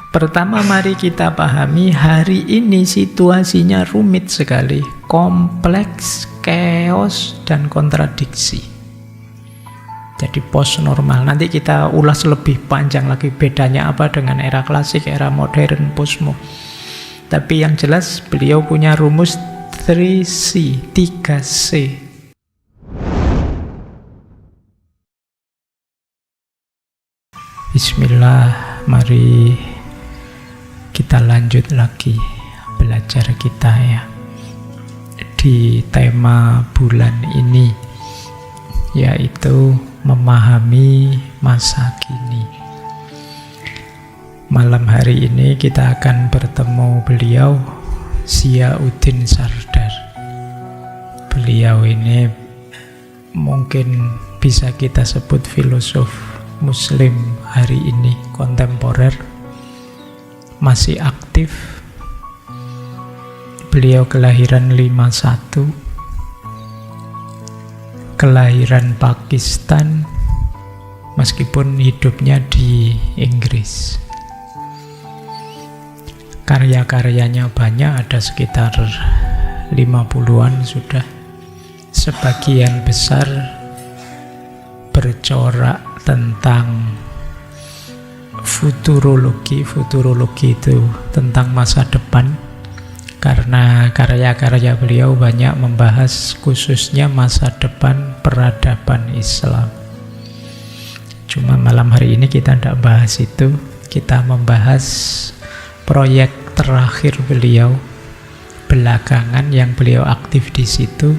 Pertama, mari kita pahami hari ini situasinya rumit sekali, kompleks, chaos, dan kontradiksi. Jadi post normal. Nanti kita ulas lebih panjang lagi bedanya apa dengan era klasik, era modern, postmo. Tapi yang jelas beliau punya rumus 3C, 3C. Bismillah, mari kita lanjut lagi belajar kita ya di tema bulan ini, yaitu memahami masa kini. Malam hari ini kita akan bertemu beliau, Ziauddin Sardar. Beliau ini mungkin bisa kita sebut filosof Muslim hari ini, kontemporer, masih aktif. Beliau kelahiran 51, kelahiran Pakistan, meskipun hidupnya di Inggris. Karya-karyanya banyak, ada sekitar 50-an sudah. Sebagian besar bercorak tentang futurologi. Futurologi itu tentang masa depan, karena karya-karya beliau banyak membahas khususnya masa depan peradaban Islam. Cuma malam hari ini kita tidak bahas itu. Kita membahas proyek terakhir beliau belakangan yang beliau aktif di situ,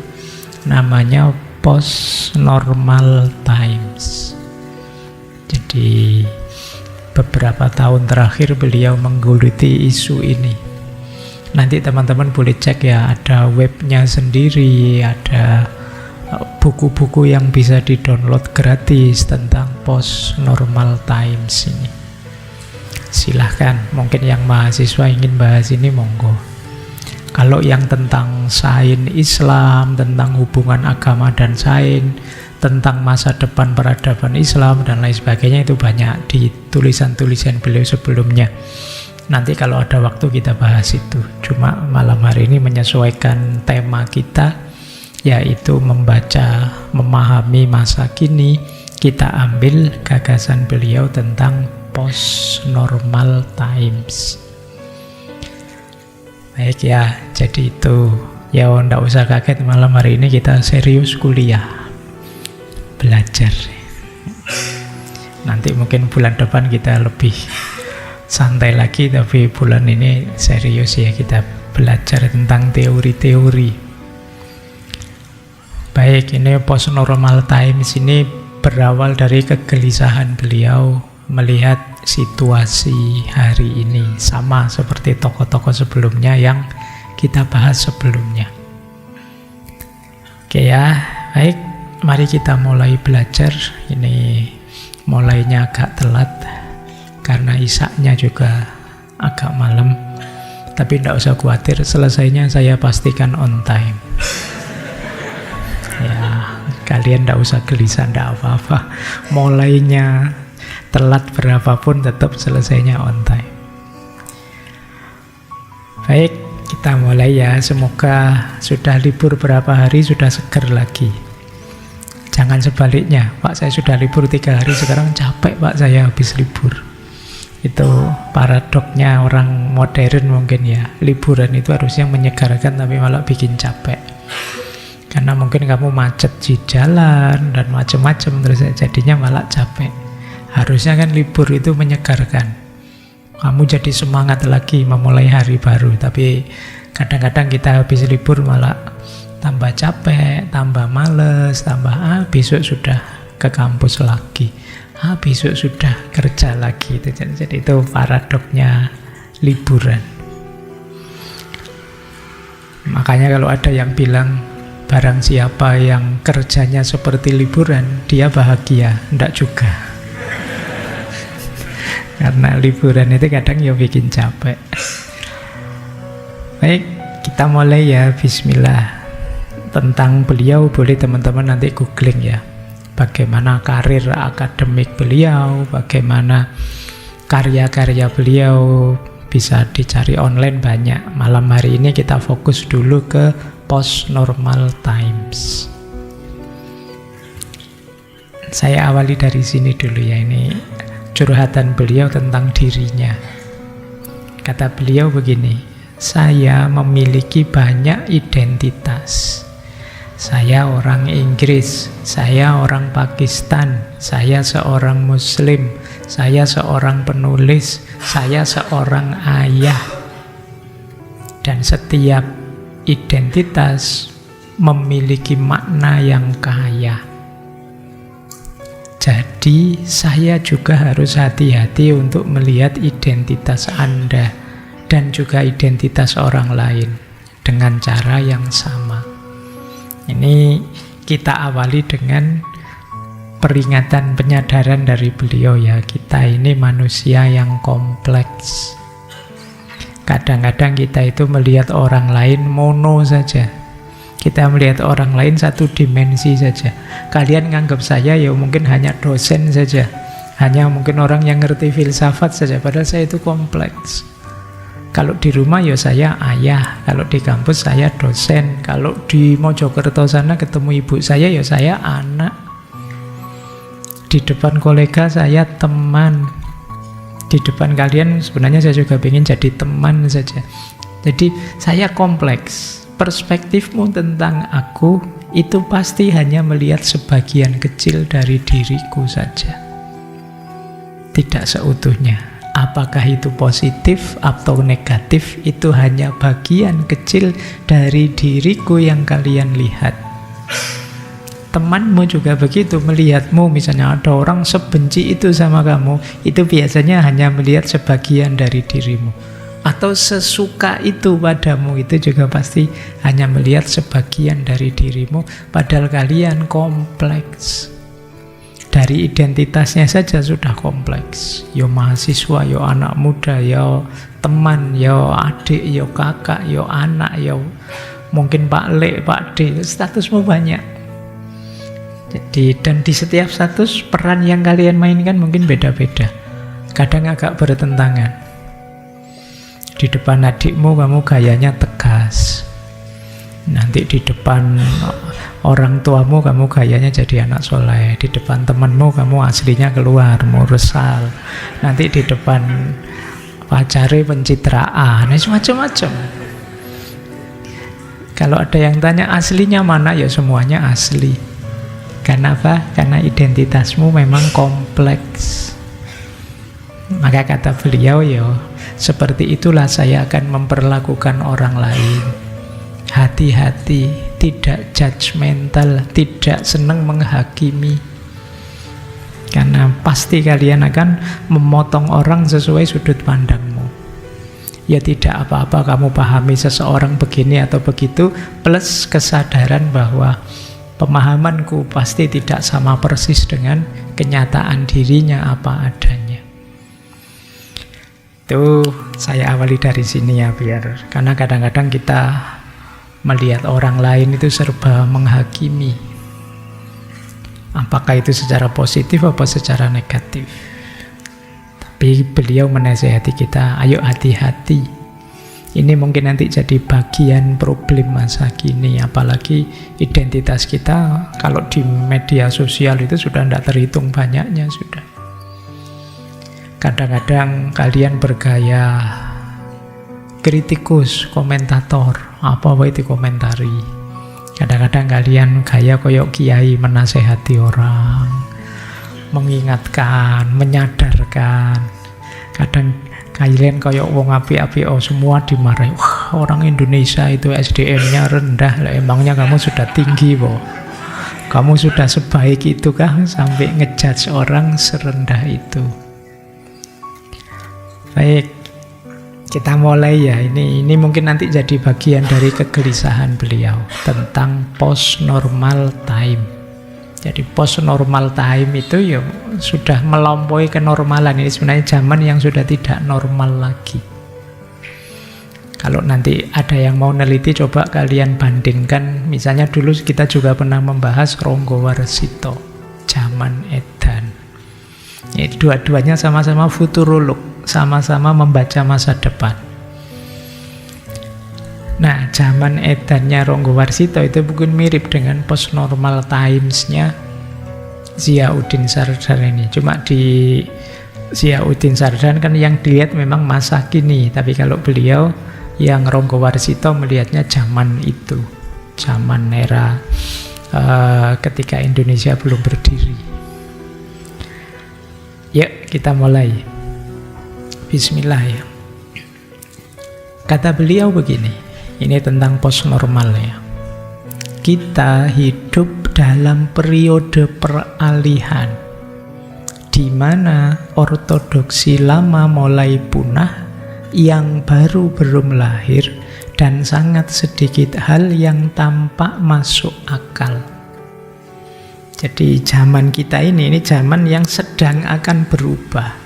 namanya Post Normal Times. Jadi beberapa tahun terakhir beliau menggeluti isu ini. Nanti teman-teman boleh cek ya, ada webnya sendiri, ada buku-buku yang bisa di-download gratis tentang Post Normal Times ini. Silahkan, mungkin yang mahasiswa ingin bahas ini monggo. Kalau yang tentang sains Islam, tentang hubungan agama dan sains, tentang masa depan peradaban Islam dan lain sebagainya, itu banyak di tulisan-tulisan beliau sebelumnya. Nanti kalau ada waktu kita bahas itu. Cuma malam hari ini menyesuaikan tema kita, yaitu membaca, memahami masa kini. Kita ambil gagasan beliau tentang Post Normal Times. Baik ya, jadi itu. Ya enggak usah kaget, malam hari ini kita serius kuliah, belajar. Nanti mungkin bulan depan kita lebih santai lagi, tapi bulan ini serius ya, kita belajar tentang teori-teori. Baik, ini Post Normal Times ini berawal dari kegelisahan beliau melihat situasi hari ini, sama seperti tokoh-tokoh sebelumnya yang kita bahas sebelumnya. Oke ya, baik, mari kita mulai belajar. Ini mulainya agak telat karena isaknya juga agak malam, tapi tidak usah khawatir, selesainya saya pastikan on time. Ya, kalian tidak usah gelisah, tidak apa-apa. Mulainya telat berapapun tetap selesainya on time. Baik, kita mulai ya. Semoga sudah libur berapa hari sudah seger lagi. Jangan sebaliknya, Pak saya sudah libur 3 hari, sekarang capek Pak saya habis libur. Itu paradoknya orang modern mungkin ya. Liburan itu harusnya menyegarkan, tapi malah bikin capek. Karena mungkin kamu macet di jalan dan macam-macam, terus jadinya malah capek. Harusnya kan libur itu menyegarkan, kamu jadi semangat lagi memulai hari baru. Tapi kadang-kadang kita habis libur malah tambah capek, tambah males, tambah besok sudah ke kampus lagi, besok sudah kerja lagi. Jadi itu paradoknya liburan. Makanya kalau ada yang bilang barang siapa yang kerjanya seperti liburan, dia bahagia, enggak juga. Karena liburan itu kadang ya bikin capek. Baik, kita mulai ya, bismillah. Tentang beliau boleh teman-teman nanti googling ya. Bagaimana karir akademik beliau, bagaimana karya-karya beliau bisa dicari online banyak. Malam hari ini kita fokus dulu ke post-normal times. Saya awali dari sini dulu ya, ini curhatan beliau tentang dirinya. Kata beliau begini, saya memiliki banyak identitas. Saya orang Inggris, saya orang Pakistan, saya seorang Muslim, saya seorang penulis, saya seorang ayah. Dan setiap identitas memiliki makna yang kaya. Jadi saya juga harus hati-hati untuk melihat identitas Anda dan juga identitas orang lain dengan cara yang sama. Ini kita awali dengan peringatan penyadaran dari beliau ya. Kita ini manusia yang kompleks. Kadang-kadang kita itu melihat orang lain mono saja. Kita melihat orang lain satu dimensi saja. Kalian nganggap saya ya mungkin hanya dosen saja. Hanya mungkin orang yang ngerti filsafat saja. Padahal saya itu kompleks. Kalau di rumah ya saya ayah, kalau di kampus saya dosen, kalau di Mojokerto sana ketemu ibu saya ya saya anak. Di depan kolega saya teman. Di depan kalian sebenarnya saya juga ingin jadi teman saja. Jadi saya kompleks. Perspektifmu tentang aku itu pasti hanya melihat sebagian kecil dari diriku saja. Tidak seutuhnya. Apakah itu positif atau negatif, itu hanya bagian kecil dari diriku yang kalian lihat. Temanmu juga begitu, melihatmu, misalnya ada orang sebenci itu sama kamu, itu biasanya hanya melihat sebagian dari dirimu. Atau sesuka itu padamu, itu juga pasti hanya melihat sebagian dari dirimu, padahal kalian kompleks. Dari identitasnya saja sudah kompleks. Yo mahasiswa, yo anak muda, yo teman, yo adik, yo kakak, yo anak, yo mungkin Pak Le, Pak D, statusmu banyak. Jadi, dan di setiap status peran yang kalian mainkan mungkin beda-beda. Kadang agak bertentangan. Di depan adikmu kamu gayanya tegas. Nanti di depan orang tuamu kamu gayanya jadi anak soleh. Di depan temanmu kamu aslinya keluar, mursal. Nanti di depan pacare pencitraan, macam-macam. Kalau ada yang tanya aslinya mana, ya semuanya asli. Kenapa? Karena identitasmu memang kompleks. Maka kata beliau, ya seperti itulah saya akan memperlakukan orang lain. Hati-hati, tidak judgmental, tidak senang menghakimi. Karena pasti kalian akan memotong orang sesuai sudut pandangmu. Ya tidak apa-apa kamu pahami seseorang begini atau begitu, plus kesadaran bahwa pemahamanku pasti tidak sama persis dengan kenyataan dirinya apa adanya. Itu saya awali dari sini ya, biar karena kadang-kadang kita melihat orang lain itu serba menghakimi. Apakah itu secara positif atau secara negatif? Tapi beliau menasihati kita, ayo hati-hati. Ini mungkin nanti jadi bagian problem masa kini. Apalagi identitas kita kalau di media sosial itu sudah tidak terhitung banyaknya sudah. Kadang-kadang kalian bergaya kritikus, komentator, apa itu komentari. Kadang-kadang kalian gaya koyok kiai, menasehati orang, mengingatkan, menyadarkan. Kadang kalian koyok wong api-api, oh semua dimarahi. Wah, orang Indonesia itu SDM-nya rendah. Lah, emangnya kamu sudah tinggi, boh? Kamu sudah sebaik itukah sampai ngejudge orang serendah itu? Baik. Kita mulai ya, ini mungkin nanti jadi bagian dari kegelisahan beliau tentang post-normal time. Jadi post-normal time itu ya sudah melampaui kenormalan. Ini sebenarnya zaman yang sudah tidak normal lagi. Kalau nanti ada yang mau neliti, coba kalian bandingkan. Misalnya dulu kita juga pernah membahas Ronggo Warsito, zaman edan. Dua-duanya sama-sama futurolog, sama-sama membaca masa depan. Nah, zaman edannya Ronggo Warsito itu mungkin mirip dengan post-normal times-nya Ziauddin Sardar ini. Cuma di Ziauddin Sardar kan yang dilihat memang masa kini, tapi kalau beliau yang Ronggo Warsito melihatnya zaman itu, zaman era ketika Indonesia belum berdiri. Yuk kita mulai. Bismillah ya. Kata beliau begini, ini tentang post normal ya. Kita hidup dalam periode peralihan di mana ortodoksi lama mulai punah, yang baru belum lahir, dan sangat sedikit hal yang tampak masuk akal. Jadi zaman kita ini zaman yang sedang akan berubah.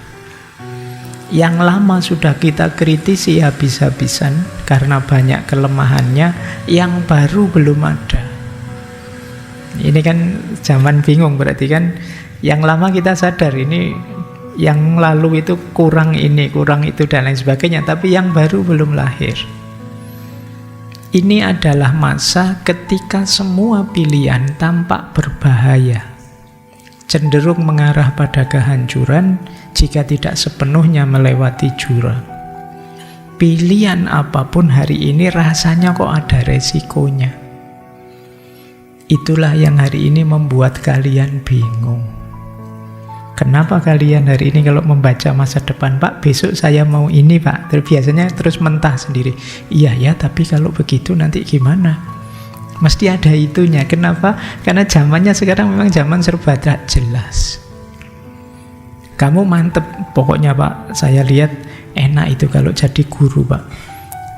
Yang lama sudah kita kritisi habis-habisan karena banyak kelemahannya, yang baru belum ada. Ini kan zaman bingung, berarti kan yang lama kita sadar ini, yang lalu itu kurang ini, kurang itu dan lain sebagainya, tapi yang baru belum lahir. Ini adalah masa ketika semua pilihan tampak berbahaya, cenderung mengarah pada kehancuran jika tidak sepenuhnya melewati jurang. Pilihan apapun hari ini rasanya kok ada resikonya. Itulah yang hari ini membuat kalian bingung. Kenapa kalian hari ini kalau membaca masa depan, Pak, besok saya mau ini, Pak, biasanya terus mentah sendiri. Iya ya, tapi kalau begitu nanti gimana? Mesti ada itunya. Kenapa? Karena zamannya sekarang memang zaman serba tak jelas. Kamu mantep, pokoknya Pak, saya lihat enak itu kalau jadi guru, Pak.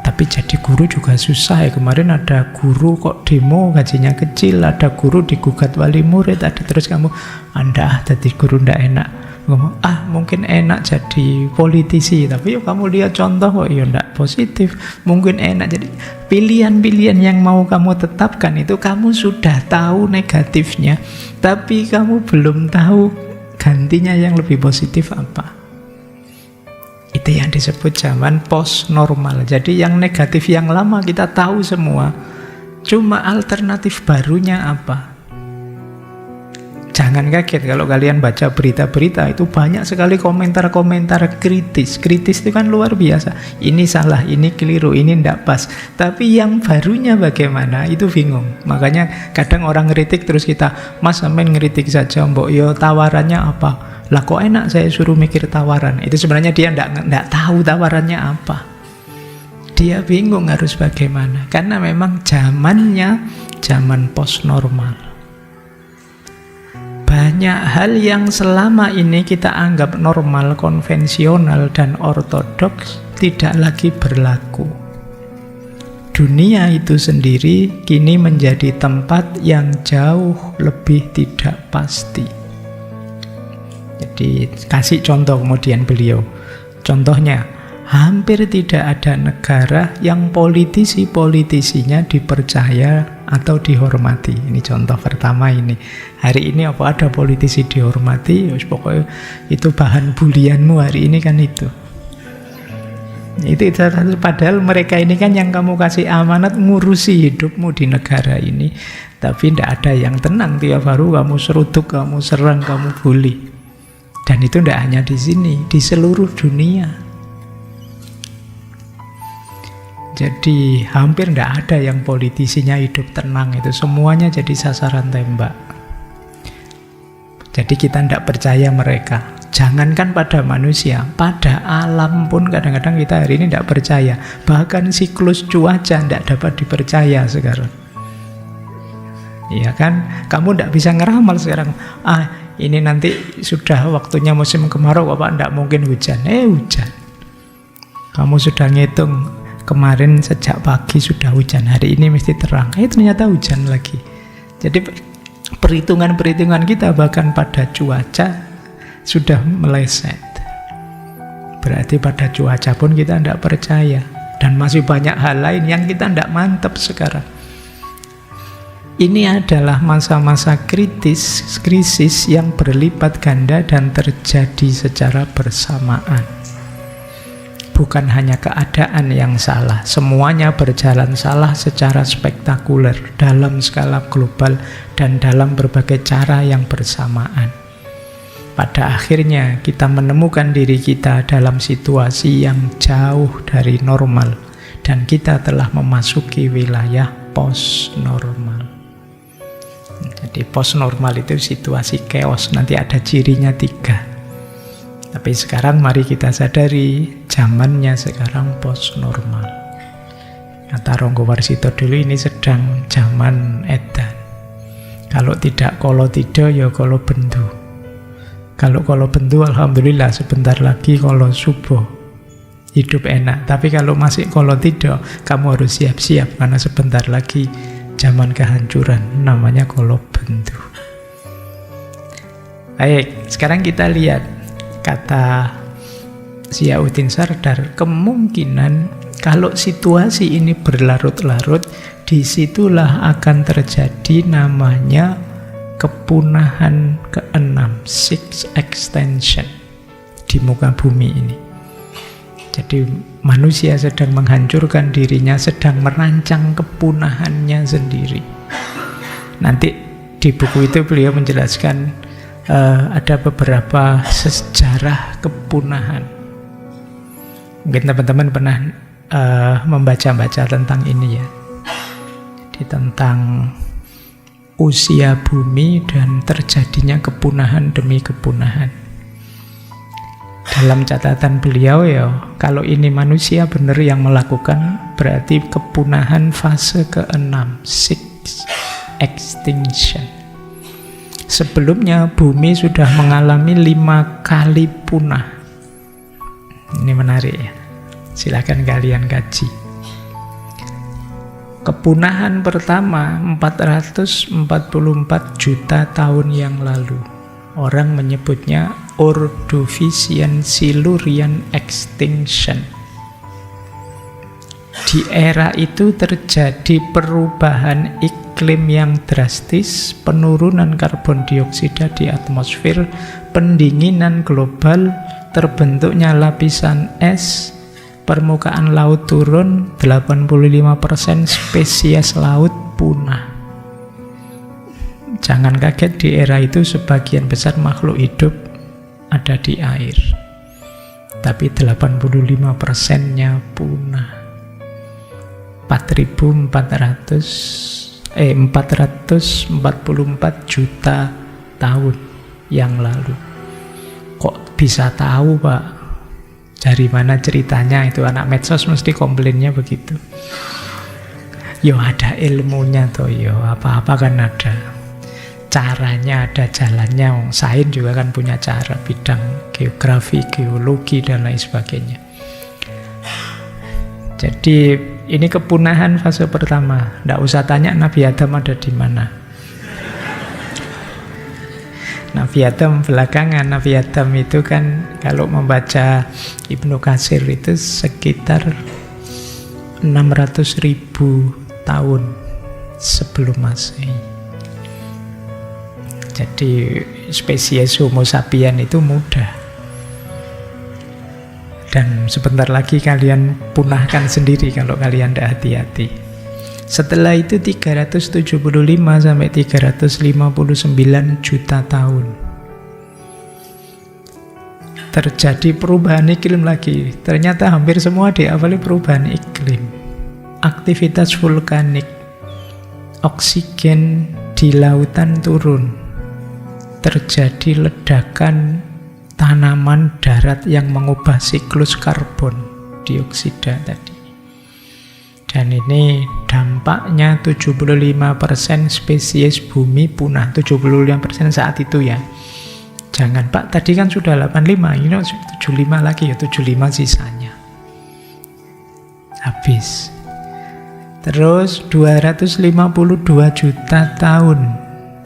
Tapi jadi guru juga susah ya. Kemarin ada guru kok demo gajinya kecil, ada guru digugat wali murid, ada terus kamu, Anda jadi guru ndak enak. Ngomong, mungkin enak jadi politisi, tapi yuk kamu lihat contoh kok ya ndak positif. Mungkin enak jadi pilihan-pilihan yang mau kamu tetapkan itu kamu sudah tahu negatifnya, tapi kamu belum tahu gantinya yang lebih positif apa. Itu yang disebut zaman post normal. Jadi yang negatif yang lama kita tahu semua, cuma alternatif barunya apa. Jangan kaget kalau kalian baca berita-berita itu banyak sekali komentar-komentar kritis. Kritis itu kan luar biasa. Ini salah, ini keliru, ini ndak pas. Tapi yang barunya bagaimana? Itu bingung. Makanya kadang orang ngeritik terus kita, Mas sampean ngeritik saja, mbok yo tawarannya apa? Lah kok enak saya suruh mikir tawaran. Itu sebenarnya dia ndak tahu tawarannya apa. Dia bingung harus bagaimana. Karena memang zamannya zaman post normal. Banyak hal yang selama ini kita anggap normal, konvensional, dan ortodoks tidak lagi berlaku. Dunia itu sendiri kini menjadi tempat yang jauh lebih tidak pasti. Jadi kasih contoh kemudian beliau. Contohnya, hampir tidak ada negara yang politisi-politisinya dipercaya atau dihormati. Ini contoh pertama ini. Hari ini apa ada politisi dihormati? Pokoknya itu bahan bulianmu hari ini kan itu. Itu padahal mereka ini kan yang kamu kasih amanat ngurusi hidupmu di negara ini. Tapi tidak ada yang tenang. Tiap hari kamu seruduk, kamu serang, kamu bully. Dan itu tidak hanya di sini, di seluruh dunia. Jadi hampir tidak ada yang politisinya hidup tenang, itu semuanya jadi sasaran tembak. Jadi kita tidak percaya mereka. Jangankan pada manusia, pada alam pun kadang-kadang kita hari ini tidak percaya. Bahkan siklus cuaca tidak dapat dipercaya sekarang. Iya kan? Kamu tidak bisa ngeramal sekarang. Ini nanti sudah waktunya musim kemarau, Bapak tidak mungkin hujan. Hujan. Kamu sudah ngitung kemarin sejak pagi sudah hujan, hari ini mesti terang. Ternyata hujan lagi. Jadi perhitungan-perhitungan kita bahkan pada cuaca sudah meleset. Berarti pada cuaca pun kita tidak percaya. Dan masih banyak hal lain yang kita tidak mantap sekarang. Ini adalah masa-masa krisis yang berlipat ganda dan terjadi secara bersamaan. Bukan hanya keadaan yang salah, semuanya berjalan salah secara spektakuler dalam skala global dan dalam berbagai cara yang bersamaan. Pada akhirnya kita menemukan diri kita dalam situasi yang jauh dari normal dan kita telah memasuki wilayah post-normal. Jadi post-normal itu situasi chaos, nanti ada cirinya 3. Tapi sekarang mari kita sadari, zamannya sekarang post-normal. Kata Ronggo Warsito dulu, ini sedang zaman edan. Kalau tidak kolo tido, ya kolo bendu. Kalau kolo bendu, alhamdulillah sebentar lagi kolo subuh. Hidup enak. Tapi kalau masih kolo tido, kamu harus siap-siap, karena sebentar lagi zaman kehancuran, namanya kolo bendu. Baik, sekarang kita lihat kata Ziauddin Sardar, kemungkinan kalau situasi ini berlarut-larut, disitulah akan terjadi namanya kepunahan ke-6, sixth extension di muka bumi ini. Jadi manusia sedang menghancurkan dirinya, sedang merancang kepunahannya sendiri. Nanti di buku itu beliau menjelaskan ada beberapa sejarah kepunahan. Mungkin teman-teman pernah membaca-baca tentang ini ya. Jadi tentang usia bumi dan terjadinya kepunahan demi kepunahan. Dalam catatan beliau ya, kalau ini manusia benar yang melakukan, berarti kepunahan fase ke-6, sixth extinction. Sebelumnya bumi sudah mengalami 5 kali punah. Ini menarik ya, silakan kalian kaji. Kepunahan pertama 444 juta tahun yang lalu. Orang menyebutnya Ordovician Silurian Extinction. Di era itu terjadi perubahan iklim yang drastis, penurunan karbon dioksida di atmosfer, pendinginan global, terbentuknya lapisan es, permukaan laut turun, 85% spesies laut punah. Jangan kaget, di era itu sebagian besar makhluk hidup ada di air, tapi 85%-nya punah. 444 juta tahun yang lalu. Kok bisa tahu, Pak? Dari mana ceritanya? Itu anak medsos mesti komplainnya begitu. Yo ada ilmunya toh, yo apa-apa kan ada caranya, ada jalannya. Sains juga kan punya cara, bidang geografi, geologi dan lain sebagainya. Jadi ini kepunahan fase pertama. Nggak usah tanya Nabi Adam ada di mana. Nabi Adam belakangan. Nabi Adam itu kan kalau membaca Ibnu Katsir itu sekitar 600.000 tahun sebelum Masehi. Jadi spesies Homo sapiens itu muda. Dan sebentar lagi kalian punahkan sendiri kalau kalian tidak hati-hati. Setelah itu 375 sampai 359 juta tahun. Terjadi perubahan iklim lagi. Ternyata hampir semua diawali perubahan iklim. Aktivitas vulkanik, oksigen di lautan turun. Terjadi ledakan tanaman darat yang mengubah siklus karbon dioksida tadi. Dan ini dampaknya 75% spesies bumi punah. 75% saat itu ya. Jangan Pak, tadi kan sudah 85, ini 75 lagi ya, 75 sisanya. Habis. Terus 252 juta tahun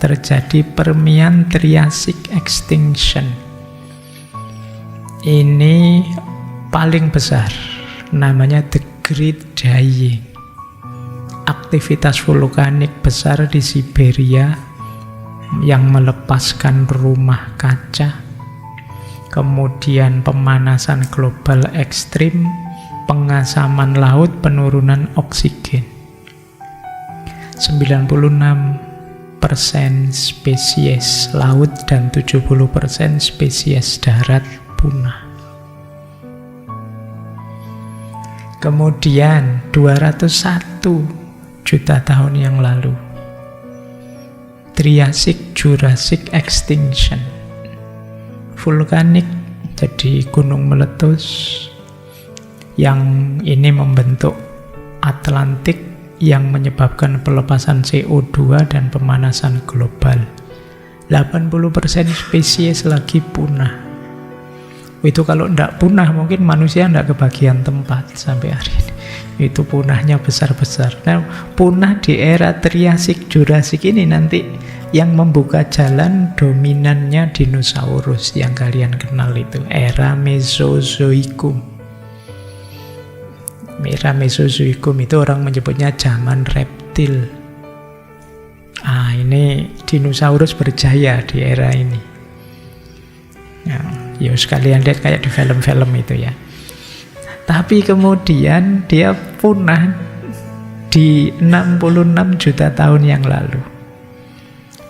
terjadi Permian Triassic Extinction. Ini paling besar, namanya The Great Dying. aktivitas vulkanik besar di Siberia yang melepaskan rumah kaca, kemudian pemanasan global ekstrim, pengasaman laut, penurunan oksigen. 96% spesies laut dan 70% spesies darat punah. Kemudian 201 juta tahun yang lalu, Triassic Jurassic extinction, vulkanik, jadi gunung meletus yang ini membentuk Atlantik yang menyebabkan pelepasan CO2 dan pemanasan global. 80% spesies lagi punah. Itu kalau tidak punah mungkin manusia tidak kebagian tempat sampai hari ini. Itu punahnya besar-besar. Nah, punah di era Triassic Jurassic ini nanti yang membuka jalan dominannya dinosaurus yang kalian kenal itu, era Mesozoikum. Era Mesozoikum itu orang menyebutnya zaman reptil. Ini dinosaurus berjaya di era ini. Ya sekalian lihat kayak di film-film itu ya. Tapi kemudian dia punah di 66 juta tahun yang lalu.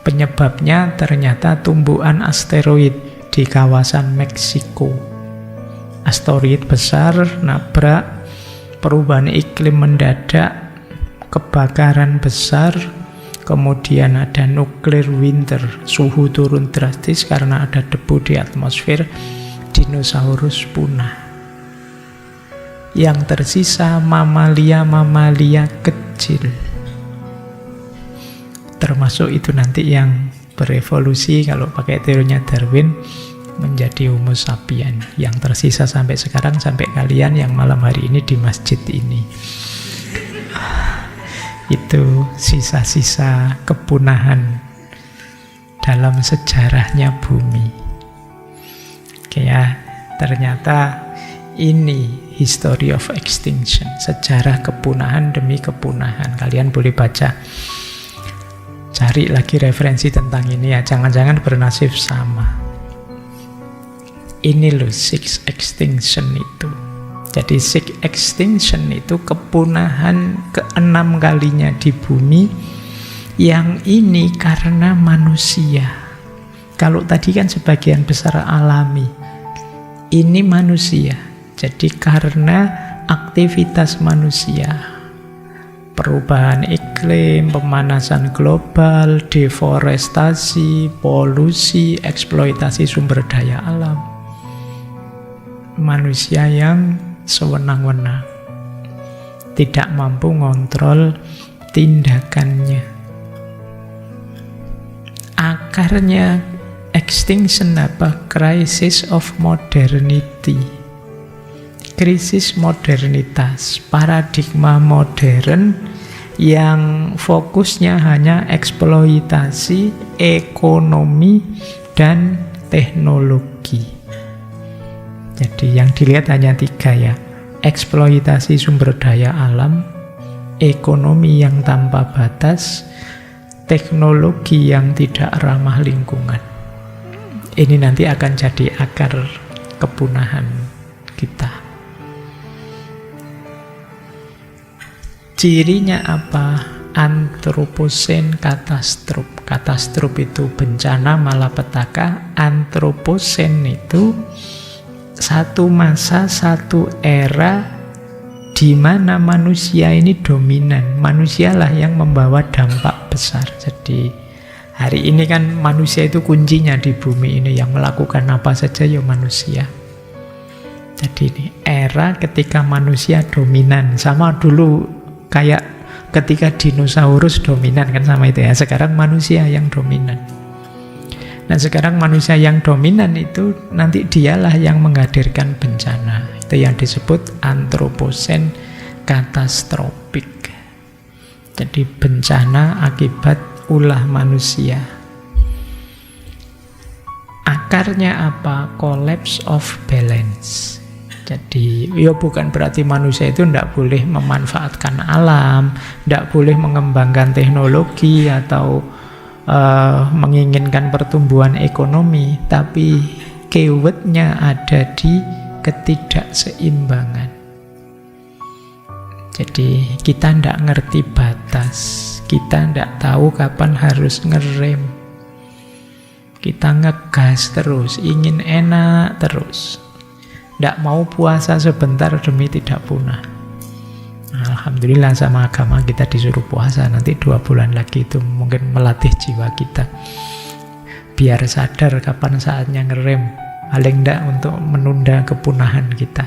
Penyebabnya ternyata tumbuhan asteroid di kawasan Meksiko. Asteroid besar nabrak, perubahan iklim mendadak, kebakaran besar, kemudian ada nuclear winter, suhu turun drastis karena ada debu di atmosfer, dinosaurus punah. Yang tersisa mamalia-mamalia kecil. Termasuk itu nanti yang berevolusi kalau pakai teorinya Darwin menjadi Homo sapien. Yang tersisa sampai sekarang, sampai kalian yang malam hari ini di masjid ini. Itu sisa-sisa kepunahan dalam sejarahnya bumi. Oke ya, ternyata ini history of extinction, sejarah kepunahan demi kepunahan. Kalian boleh baca, cari lagi referensi tentang ini ya, jangan-jangan bernasib sama. Ini loh six extinction itu. Jadi six extinction itu kepunahan ke-6 kalinya di bumi. Yang ini karena manusia. Kalau tadi kan sebagian besar alami, ini manusia. Jadi karena aktivitas manusia, perubahan iklim, pemanasan global, deforestasi, polusi, eksploitasi sumber daya alam, manusia yang sewenang-wenang, tidak mampu ngontrol tindakannya. Akarnya extinction apa? Crisis of modernity. Krisis modernitas, paradigma modern yang fokusnya hanya eksploitasi ekonomi dan teknologi. Jadi yang dilihat hanya 3 ya, eksploitasi sumber daya alam, ekonomi yang tanpa batas, teknologi yang tidak ramah lingkungan. Ini nanti akan jadi akar kepunahan kita. Cirinya apa? Antroposen katastrof. Katastrof itu bencana malapetaka. Antroposen itu satu masa, satu era di mana manusia ini dominan. Manusialah yang membawa dampak besar. Jadi hari ini kan manusia itu kuncinya di bumi ini, yang melakukan apa saja ya manusia. Jadi ini era ketika manusia dominan, sama dulu kayak ketika dinosaurus dominan kan sama itu ya. Sekarang manusia yang dominan. Nah sekarang manusia yang dominan itu nanti dialah yang menghadirkan bencana. Itu yang disebut antroposen katastrofik. Jadi bencana akibat ulah manusia. Akarnya apa? Collapse of balance. Jadi ya bukan berarti manusia itu tidak boleh memanfaatkan alam, tidak boleh mengembangkan teknologi atau menginginkan pertumbuhan ekonomi, tapi keywordnya ada di ketidakseimbangan. Jadi kita tidak ngerti batas, kita tidak tahu kapan harus ngerem. Kita ngegas terus, ingin enak terus. Tidak mau puasa sebentar demi tidak punah. Alhamdulillah sama agama kita disuruh puasa. Nanti 2 bulan lagi itu mungkin melatih jiwa kita biar sadar kapan saatnya ngerem. Paling tidak untuk menunda kepunahan kita.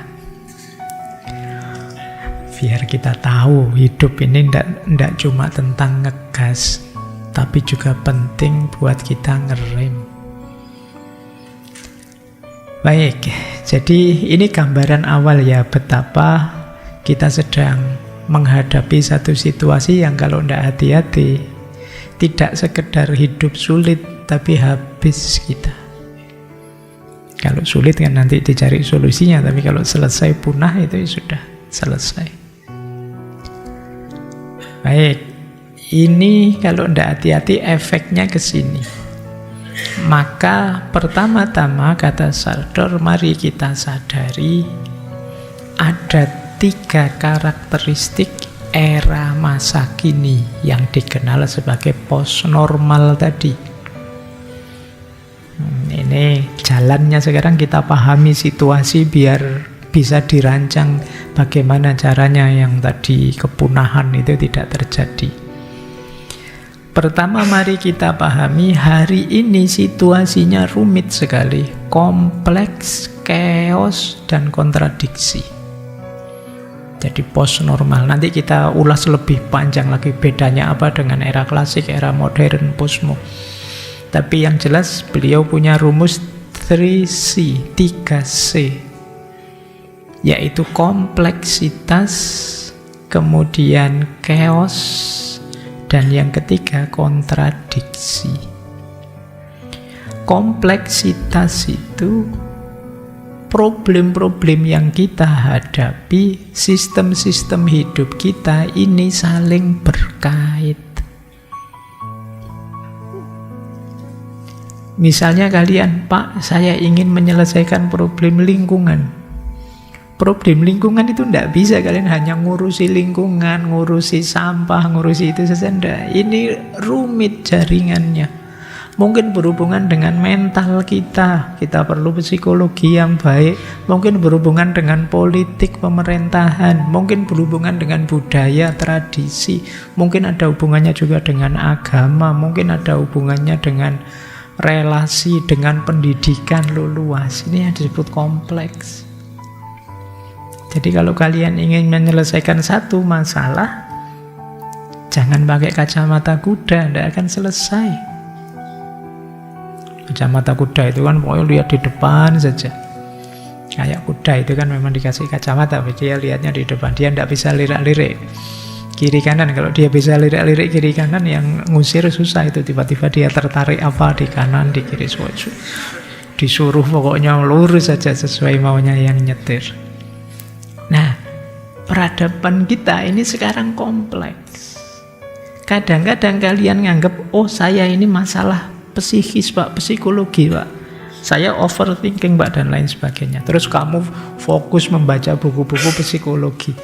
Biar kita tahu hidup ini tidak cuma tentang ngegas, tapi juga penting buat kita ngerem. Baik, jadi ini gambaran awal ya betapa kita sedang menghadapi satu situasi yang kalau tidak hati-hati tidak sekedar hidup sulit, tapi habis kita. Kalau sulit kan nanti dicari solusinya, tapi kalau selesai punah itu sudah selesai. Baik, ini kalau tidak hati-hati efeknya ke sini. Maka pertama-tama kata Sartor, mari kita sadari ada 3 karakteristik era masa kini yang dikenal sebagai post-normal tadi. Ini jalannya sekarang kita pahami situasi biar bisa dirancang bagaimana caranya yang tadi kepunahan itu tidak terjadi. Pertama, mari kita pahami hari ini situasinya rumit sekali, kompleks, chaos, dan kontradiksi. Jadi post normal. Nanti kita ulas lebih panjang lagi bedanya apa dengan era klasik, era modern, postmo. Tapi yang jelas beliau punya rumus 3C, 3C, yaitu kompleksitas, kemudian chaos, dan yang ketiga kontradiksi. Kompleksitas itu problem-problem yang kita hadapi, sistem-sistem hidup kita ini saling berkait. Misalnya kalian, Pak, saya ingin menyelesaikan problem lingkungan. Problem lingkungan itu tidak bisa kalian hanya ngurusi lingkungan, ngurusi sampah, ngurusi itu saja. Ini rumit jaringannya. Mungkin berhubungan dengan mental kita perlu psikologi yang baik. Mungkin berhubungan dengan politik pemerintahan. Mungkin berhubungan dengan budaya, tradisi. Mungkin ada hubungannya juga dengan agama. Mungkin ada hubungannya dengan relasi, dengan pendidikan luas. Ini yang disebut kompleks. Jadi kalau kalian ingin menyelesaikan satu masalah, jangan pakai kacamata kuda, tidak akan selesai. Kacamata kuda itu kan pokoknya lihat di depan saja. Kayak kuda itu kan memang dikasih kacamata, dia lihatnya di depan, dia tidak bisa lirik-lirik kiri kanan. Kalau dia bisa lirik-lirik kiri kanan, yang ngusir susah itu. Tiba-tiba dia tertarik apa di kanan, di kiri, disuruh pokoknya lurus saja sesuai maunya yang nyetir. Nah, peradaban kita ini sekarang kompleks. Kadang-kadang kalian nganggap, oh saya ini masalah psikis Pak, psikologi Pak, saya overthinking Pak, dan lain sebagainya. Terus kamu fokus membaca buku-buku psikologi.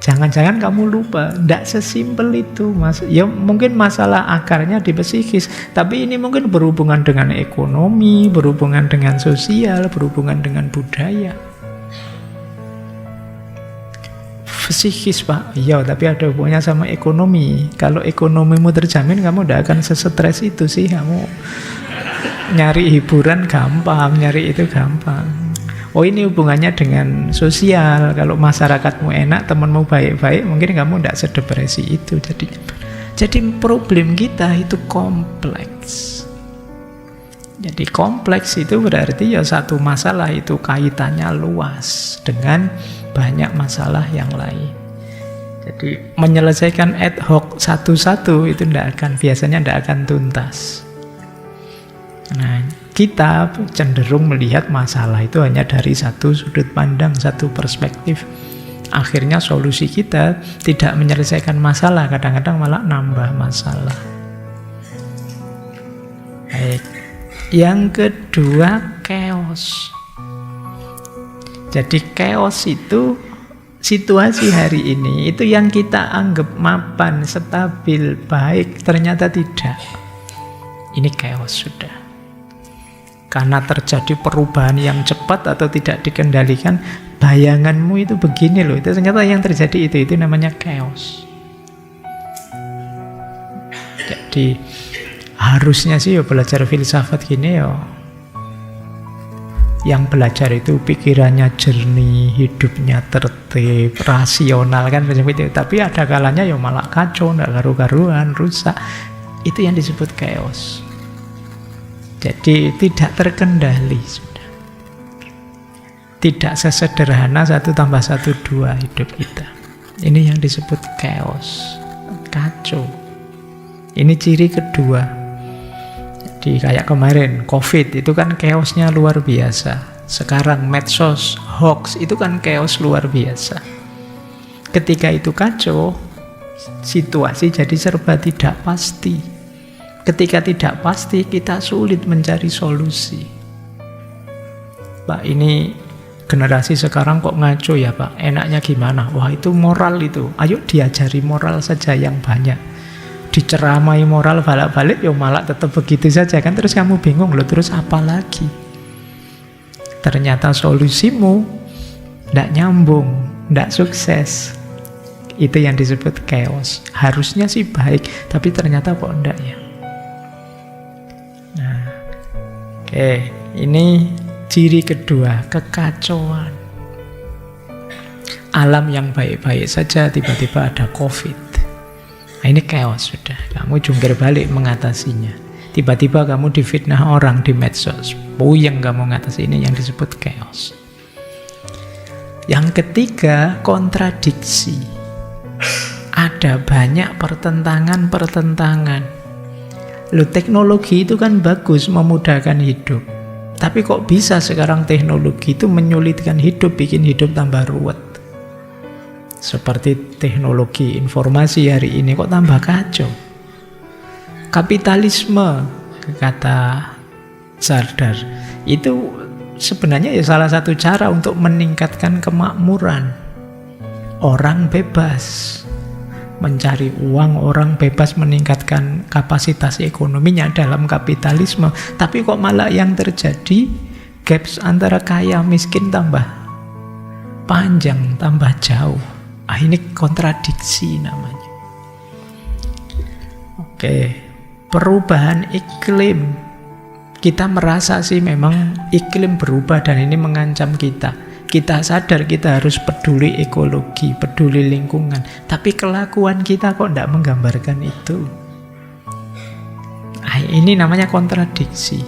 Jangan-jangan kamu lupa, tidak sesimpel itu Mas. Ya mungkin masalah akarnya di psikis, tapi ini mungkin berhubungan dengan ekonomi, berhubungan dengan sosial, berhubungan dengan budaya. Psikis Pak, iya, tapi ada hubungannya sama ekonomi. Kalau ekonomimu terjamin, kamu tidak akan sesetres itu sih. Kamu nyari hiburan gampang, nyari itu gampang. Oh, ini hubungannya dengan sosial. Kalau masyarakatmu enak, temanmu baik-baik, mungkin kamu tidak sedepresi itu. Jadi problem kita itu kompleks. Jadi kompleks itu berarti ya satu masalah itu kaitannya luas dengan banyak masalah yang lain. Jadi menyelesaikan ad hoc satu-satu itu biasanya tidak akan tuntas. Nah, kita cenderung melihat masalah itu hanya dari satu sudut pandang, satu perspektif. Akhirnya solusi kita tidak menyelesaikan masalah, kadang-kadang malah nambah masalah. Baik. Yang kedua, chaos. Jadi chaos itu situasi hari ini, itu yang kita anggap mapan, stabil, baik, ternyata tidak. Ini chaos sudah. Karena terjadi perubahan yang cepat atau tidak dikendalikan, bayanganmu itu begini loh. Itu ternyata yang terjadi itu namanya chaos. Jadi harusnya sih belajar filsafat gini yang belajar itu pikirannya jernih, hidupnya tertib, rasional kan seperti itu. Tapi ada kalanya malah kacau, nggak karu-karuan, rusak. Itu yang disebut chaos. Jadi tidak terkendali sudah. Tidak sesederhana 1 + 1 2 hidup kita. Ini yang disebut chaos, kacau. Ini ciri kedua. Jadi kayak kemarin COVID itu kan chaosnya luar biasa. Sekarang medsos, hoax itu kan chaos luar biasa. Ketika itu kacau, situasi jadi serba tidak pasti. Ketika tidak pasti, kita sulit mencari solusi. Pak, ini generasi sekarang kok ngaco ya Pak? Enaknya gimana? Wah, itu moral itu. Ayo diajari moral saja yang banyak. Diceramai moral balik-balik, malah tetap begitu saja kan. Terus kamu bingung loh, terus apa lagi? Ternyata solusimu tidak nyambung, tidak sukses. Itu yang disebut chaos. Harusnya sih baik, tapi ternyata kok enggak ya. Ini ciri kedua, kekacauan. Alam yang baik-baik saja tiba-tiba ada COVID. Nah, ini chaos sudah. Kamu jungkir balik mengatasinya. Tiba-tiba kamu difitnah orang di medsos. Puyeng kamu mengatasi, ini yang disebut chaos. Yang ketiga, kontradiksi. Ada banyak pertentangan-pertentangan. Loh, teknologi itu kan bagus, memudahkan hidup. Tapi kok bisa sekarang teknologi itu menyulitkan hidup, bikin hidup tambah ruwet. Seperti teknologi informasi hari ini kok tambah kacau. Kapitalisme, kata Sardar, itu sebenarnya salah satu cara untuk meningkatkan kemakmuran. Orang bebas mencari uang, orang bebas meningkatkan kapasitas ekonominya dalam kapitalisme. Tapi kok malah yang terjadi, gaps antara kaya miskin tambah panjang, tambah jauh. Ini kontradiksi namanya. Oke, perubahan iklim. Kita merasa sih memang iklim berubah dan ini mengancam kita. Kita sadar kita harus peduli ekologi, peduli lingkungan. Tapi kelakuan kita kok tidak menggambarkan itu. Ini namanya kontradiksi.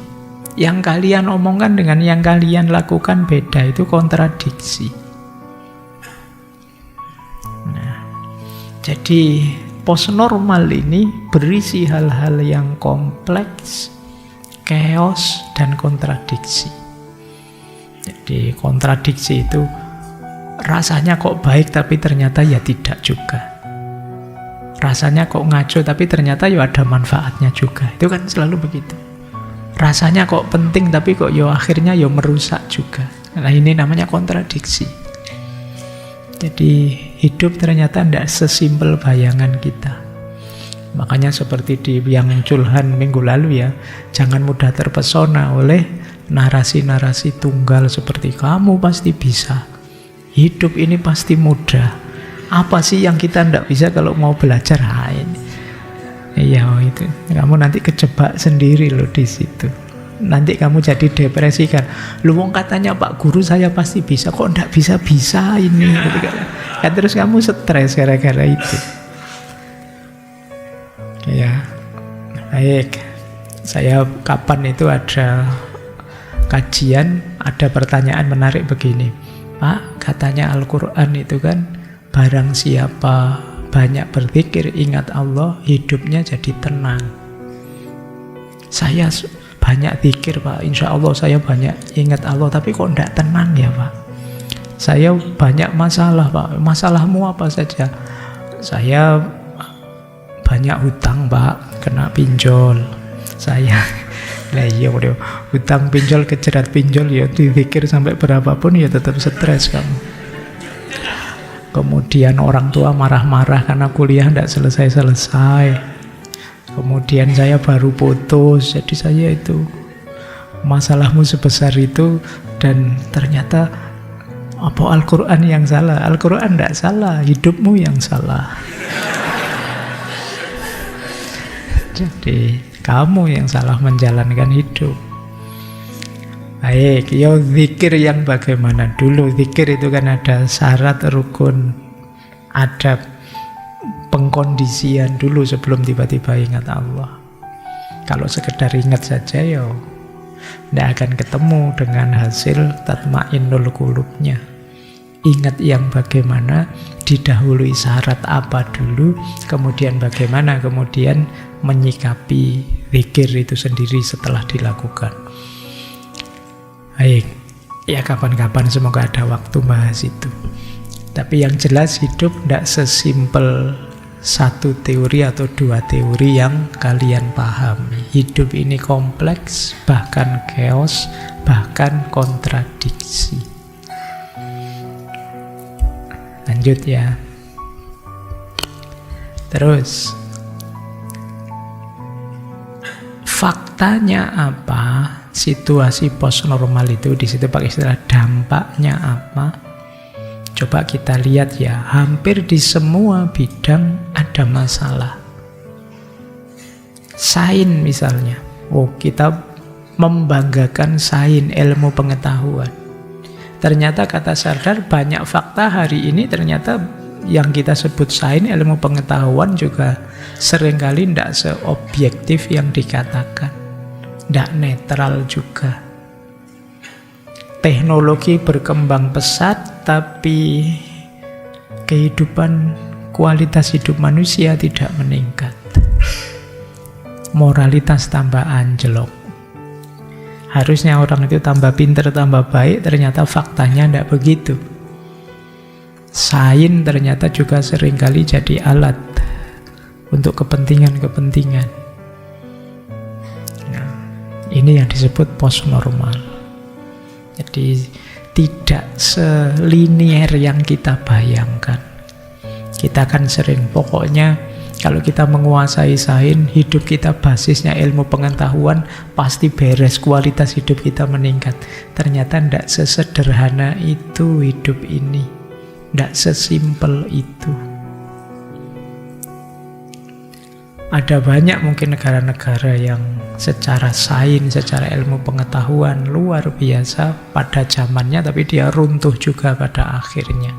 Yang kalian omongkan dengan yang kalian lakukan beda, itu kontradiksi. Nah, jadi postnormal ini berisi hal-hal yang kompleks, chaos, dan kontradiksi. Jadi kontradiksi itu rasanya kok baik tapi ternyata ya tidak juga. Rasanya kok ngaco tapi ternyata ya ada manfaatnya juga. Itu kan selalu begitu. Rasanya kok penting tapi kok ya akhirnya ya merusak juga. Nah, ini namanya kontradiksi. Jadi hidup ternyata tidak sesimpel bayangan kita. Makanya seperti di yang Culhan minggu lalu ya, jangan mudah terpesona oleh narasi-narasi tunggal seperti kamu pasti bisa, hidup ini pasti mudah. Apa sih yang kita tidak bisa kalau mau belajar? Iya itu. Kamu nanti kejebak sendiri loh di situ. Nanti kamu jadi depresi kan. Lu wong katanya Pak Guru saya pasti bisa, kok tidak bisa-bisa ini. Kan terus kamu stres gara-gara itu. Ya, baik. Saya kapan itu ada kajian, ada pertanyaan menarik begini. Pak, katanya Al-Quran itu kan barang siapa banyak berzikir, ingat Allah, hidupnya jadi tenang. Saya banyak zikir Pak, insya Allah saya banyak ingat Allah, tapi kok tidak tenang ya Pak? Saya banyak masalah Pak. Masalahmu apa saja? Saya banyak hutang Pak, kena pinjol. Saya lah iya udah hutang pinjol, kejerat pinjol ya, dipikir sampai berapapun ya tetap stres kamu. Kemudian orang tua marah-marah karena kuliah tidak selesai-selesai. Kemudian saya baru putus, jadi saya itu masalahmu sebesar itu, dan ternyata apa Al-Quran yang salah? Al-Quran tidak salah, hidupmu yang salah. Jadi kamu yang salah menjalankan hidup. Baik, ya zikir yang bagaimana dulu? Zikir itu kan ada syarat, rukun, adab, pengkondisian dulu sebelum tiba-tiba ingat Allah. Kalau sekedar ingat saja ya tidak akan ketemu dengan hasil tatmainnul qulubnya. Ingat yang bagaimana, didahului syarat apa dulu, kemudian bagaimana kemudian menyikapi zikir itu sendiri setelah dilakukan. Baik, ya kapan-kapan semoga ada waktu bahas itu. Tapi yang jelas hidup tidak sesimpel satu teori atau dua teori yang kalian pahami. Hidup ini kompleks, bahkan chaos, bahkan kontradiksi. Lanjut ya. Terus faktanya apa? Situasi post normal itu, di situ pakai istilah dampaknya apa? Coba kita lihat ya, hampir di semua bidang ada masalah. Sains misalnya, kita membanggakan sains, ilmu pengetahuan. Ternyata kata Sardar, banyak fakta hari ini ternyata yang kita sebut sains, ilmu pengetahuan juga seringkali tidak seobjektif yang dikatakan, tidak netral juga. Teknologi berkembang pesat, tapi kehidupan, kualitas hidup manusia tidak meningkat. Moralitas tambah anjlok. Harusnya orang itu tambah pintar, tambah baik, ternyata faktanya tidak begitu. Sains ternyata juga seringkali jadi alat untuk kepentingan-kepentingan. Nah, ini yang disebut post normal. Jadi tidak selinier yang kita bayangkan. Kita kan sering, pokoknya kalau kita menguasai sains, hidup kita basisnya ilmu pengetahuan, pasti beres, kualitas hidup kita meningkat. Ternyata tidak sesederhana itu hidup ini, tidak sesimpel itu. Ada banyak mungkin negara-negara yang secara sains, secara ilmu pengetahuan luar biasa pada zamannya, tapi dia runtuh juga pada akhirnya.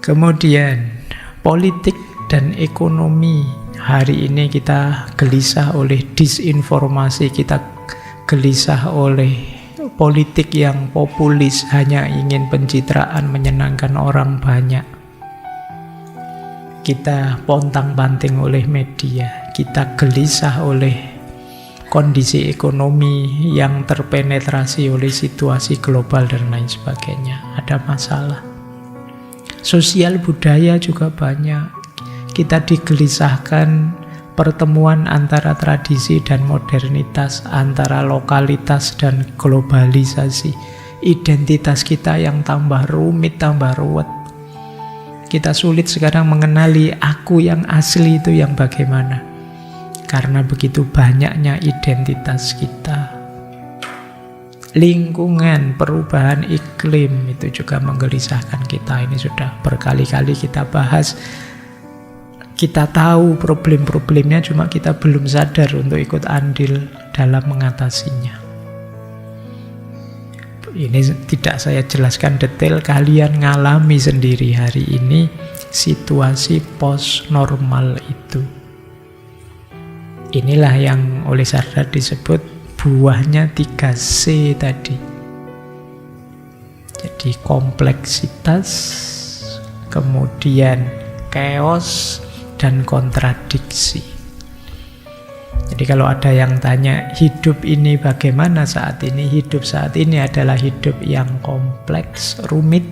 Kemudian politik dan ekonomi. Hari ini kita gelisah oleh disinformasi, kita gelisah oleh politik yang populis, hanya ingin pencitraan, menyenangkan orang banyak. Kita pontang-panting oleh media, kita gelisah oleh kondisi ekonomi yang terpenetrasi oleh situasi global dan lain sebagainya. Ada masalah. Sosial budaya juga banyak. Kita digelisahkan pertemuan antara tradisi dan modernitas, antara lokalitas dan globalisasi. Identitas kita yang tambah rumit, tambah ruwet. Kita sulit sekarang mengenali aku yang asli itu yang bagaimana. Karena begitu banyaknya identitas kita. Lingkungan, perubahan iklim itu juga menggelisahkan kita. Ini sudah berkali-kali kita bahas. Kita tahu problem-problemnya, cuma kita belum sadar untuk ikut andil dalam mengatasinya. Ini tidak saya jelaskan detail, kalian ngalami sendiri hari ini situasi post normal itu. Inilah yang oleh Sardar disebut buahnya 3C tadi. Jadi kompleksitas, kemudian chaos, dan kontradiksi. Jadi kalau ada yang tanya hidup ini bagaimana saat ini, hidup saat ini adalah hidup yang kompleks, rumit,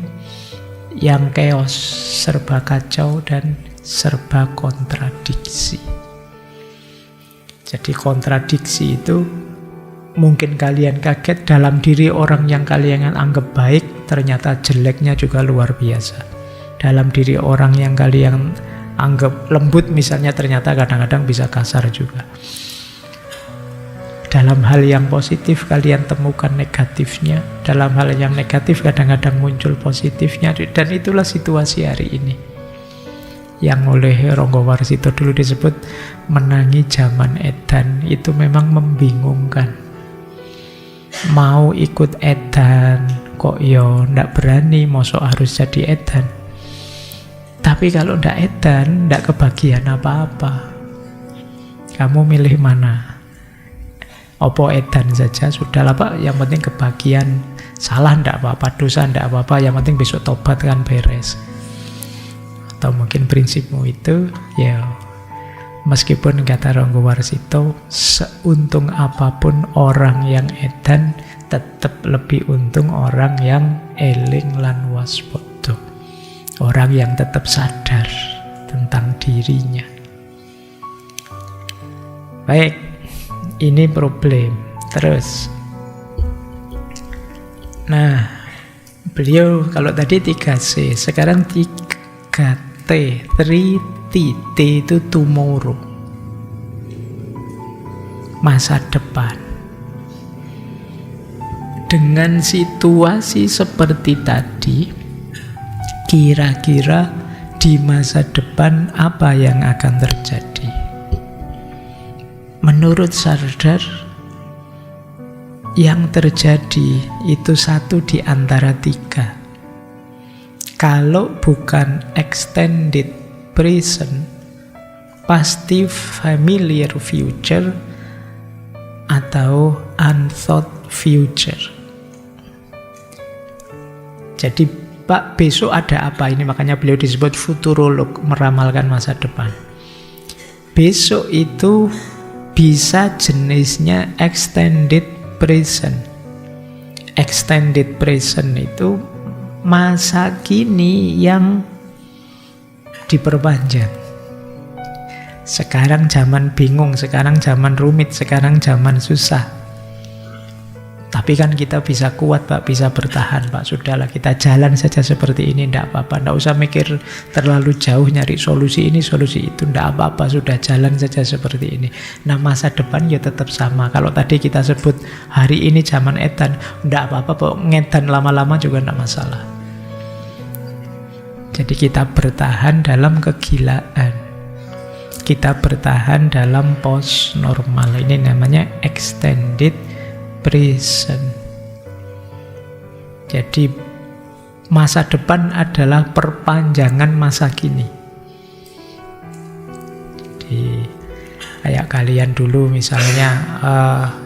yang chaos, serba kacau dan serba kontradiksi. Jadi kontradiksi itu mungkin kalian kaget, dalam diri orang yang kalian anggap baik ternyata jeleknya juga luar biasa. Dalam diri orang yang kalian anggap lembut misalnya ternyata kadang-kadang bisa kasar juga. Dalam hal yang positif kalian temukan negatifnya, dalam hal yang negatif kadang-kadang muncul positifnya, dan itulah situasi hari ini yang oleh Ronggo Warsito dulu disebut menangi zaman edan. Itu memang membingungkan. Mau ikut edan kok yo ndak berani, mosok harus jadi edan. Tapi kalau ndak edan ndak kebagian apa-apa. Kamu milih mana? Opo edan saja, sudahlah Pak, yang penting kebagian. Salah ndak apa-apa, dosa ndak apa-apa, yang penting besok tobat kan beres. Atau mungkin prinsipmu itu, ya meskipun kata Ronggo Warsito, seuntung apapun orang yang edan, tetap lebih untung orang yang eling lan waspada. Orang yang tetap sadar tentang dirinya. Baik. Ini problem. Terus, nah, beliau kalau tadi 3C, sekarang 3T, 3T, T itu tomorrow, masa depan. Dengan situasi seperti tadi, kira-kira di masa depan apa yang akan terjadi? Menurut Sardar, yang terjadi itu satu di antara tiga. Kalau bukan extended present, pasti familiar future atau unthought future. Jadi Pak, besok ada apa ini? Makanya beliau disebut futurolog, meramalkan masa depan. Besok itu bisa jenisnya extended present. Extended present itu masa kini yang diperpanjang. Sekarang zaman bingung, sekarang zaman rumit, sekarang zaman susah. Tapi kan kita bisa kuat Pak, bisa bertahan Pak. Sudahlah, kita jalan saja seperti ini, tidak apa-apa. Tidak usah mikir terlalu jauh nyari solusi ini, solusi itu. Tidak apa-apa, sudah jalan saja seperti ini. Nah, masa depan ya tetap sama. Kalau tadi kita sebut hari ini zaman edan, tidak apa-apa Pak, ngedan lama-lama juga tidak masalah. Jadi kita bertahan dalam kegilaan. Kita bertahan dalam post normal. Ini namanya extended present. Jadi masa depan adalah perpanjangan masa kini. Jadi kayak kalian dulu misalnya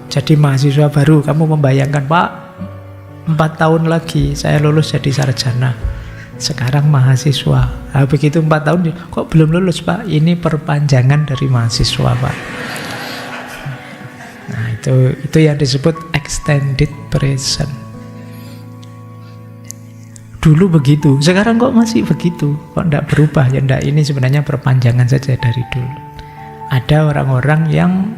jadi mahasiswa baru, kamu membayangkan Pak, 4 tahun lagi saya lulus jadi sarjana. Sekarang mahasiswa. Nah, begitu 4 tahun kok belum lulus Pak? Ini perpanjangan dari mahasiswa Pak. Nah, itu yang disebut extended present. Dulu begitu, sekarang kok masih begitu? Kok tidak berubah? Ya tidak, ini sebenarnya perpanjangan saja dari dulu. Ada orang-orang yang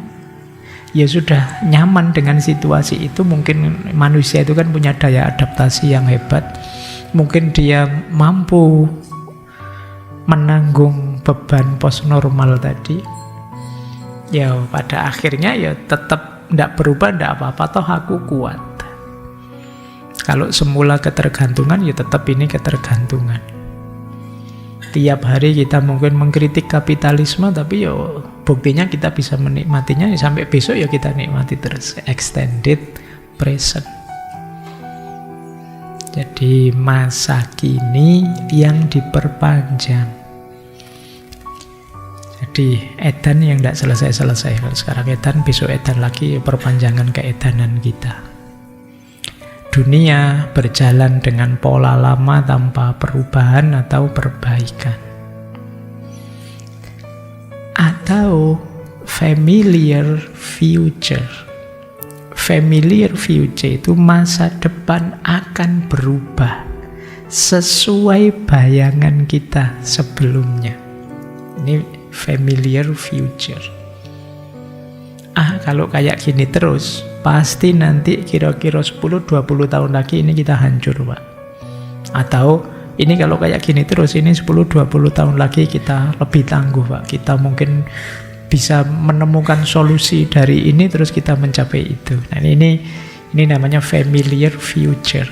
ya sudah nyaman dengan situasi itu. Mungkin manusia itu kan punya daya adaptasi yang hebat. Mungkin dia mampu menanggung beban post normal tadi. Ya pada akhirnya ya tetap tidak berubah, tidak apa-apa, toh aku kuat. Kalau semula ketergantungan ya tetap ini ketergantungan. Tiap hari kita mungkin mengkritik kapitalisme, tapi ya buktinya kita bisa menikmatinya ya, sampai besok ya kita nikmati terus. Extended present. Jadi masa kini yang diperpanjang. Jadi edan yang tidak selesai-selesai. Kalau sekarang edan, besok edan lagi, perpanjangan keedanan kita. Dunia berjalan dengan pola lama tanpa perubahan atau perbaikan. Atau familiar future. Familiar future itu masa depan akan berubah sesuai bayangan kita sebelumnya. Ini familiar future. Kalau kayak gini terus, pasti nanti kira-kira 10-20 tahun lagi ini kita hancur, Pak. Atau ini kalau kayak gini terus, ini 10-20 tahun lagi kita lebih tangguh, Pak. Kita mungkin bisa menemukan solusi dari ini, terus kita mencapai itu. Nah, ini namanya familiar future.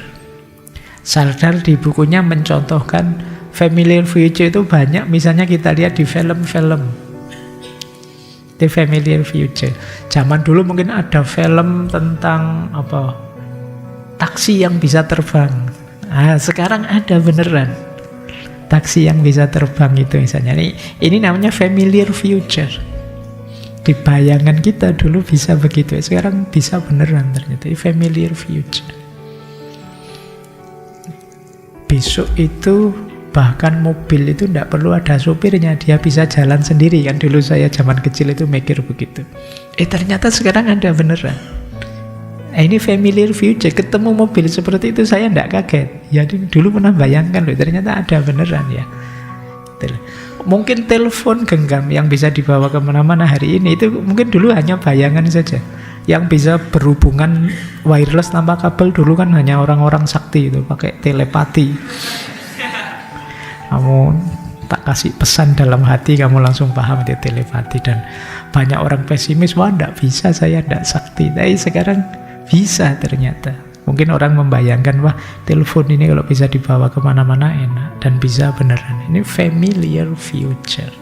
Sardar di bukunya mencontohkan familiar future itu banyak, misalnya kita lihat di film-film. Di familiar future. Zaman dulu mungkin ada film tentang taksi yang bisa terbang. Sekarang ada beneran taksi yang bisa terbang itu misalnya. Ini namanya familiar future. Di bayangan kita dulu bisa begitu, sekarang bisa beneran ternyata. Familiar future. Besok itu bahkan mobil itu tidak perlu ada supirnya, dia bisa jalan sendiri kan. Dulu saya zaman kecil itu mikir begitu. Ternyata sekarang ada beneran. Ini familiar future, ketemu mobil seperti itu saya tidak kaget. Ya dulu pernah bayangkan loh, ternyata ada beneran ya. Mungkin telepon genggam yang bisa dibawa kemana-mana hari ini, itu mungkin dulu hanya bayangan saja. Yang bisa berhubungan wireless tanpa kabel dulu kan hanya orang-orang sakti itu, pakai telepati. Kamu tak kasih pesan dalam hati, kamu langsung paham itu telepati. Dan banyak orang pesimis, wah tidak bisa, saya tidak sakti. Tapi sekarang bisa ternyata. Mungkin orang membayangkan, wah telepon ini kalau bisa dibawa kemana-mana enak. Dan bisa beneran. Ini familiar future.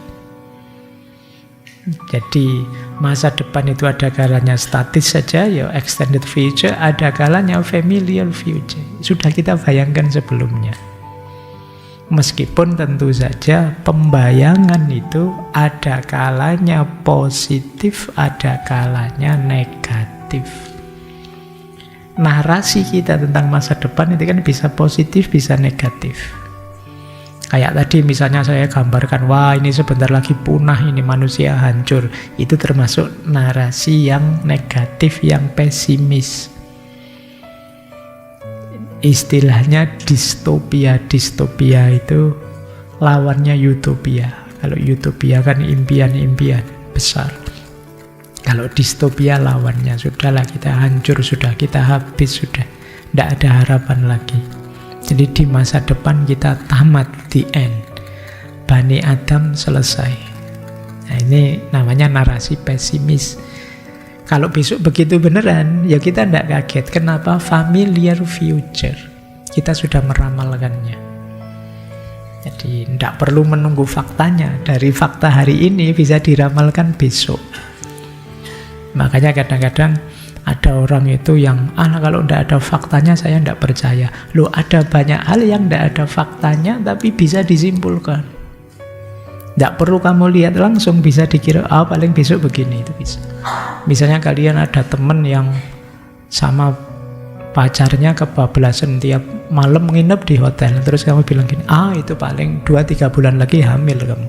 Jadi masa depan itu ada kalanya statis saja, ya extended future, ada kalanya familiar future. Sudah kita bayangkan sebelumnya. Meskipun tentu saja pembayangan itu ada kalanya positif, ada kalanya negatif. Narasi kita tentang masa depan itu kan bisa positif, bisa negatif. Kayak tadi misalnya saya gambarkan, wah ini sebentar lagi punah, ini manusia hancur. Itu termasuk narasi yang negatif, yang pesimis. Istilahnya distopia. Distopia itu lawannya utopia. Kalau utopia kan impian-impian besar. Kalau distopia lawannya, sudahlah kita hancur, sudah kita habis, sudah tidak ada harapan lagi. Jadi di masa depan kita tamat, the end. Bani Adam selesai. Nah ini namanya narasi pesimis. Kalau besok begitu beneran, ya kita tidak kaget. Kenapa? Familiar future. Kita sudah meramalkannya. Jadi tidak perlu menunggu faktanya. Dari fakta hari ini bisa diramalkan besok. Makanya kadang-kadang ada orang itu yang, kalau tidak ada faktanya saya tidak percaya. Loh, ada banyak hal yang tidak ada faktanya tapi bisa disimpulkan. Tidak perlu kamu lihat langsung, bisa dikira, paling besok begini, itu bisa. Misalnya kalian ada teman yang sama pacarnya kebablasan, tiap malam nginep di hotel, terus kamu bilang gini, itu paling 2-3 bulan lagi hamil kamu.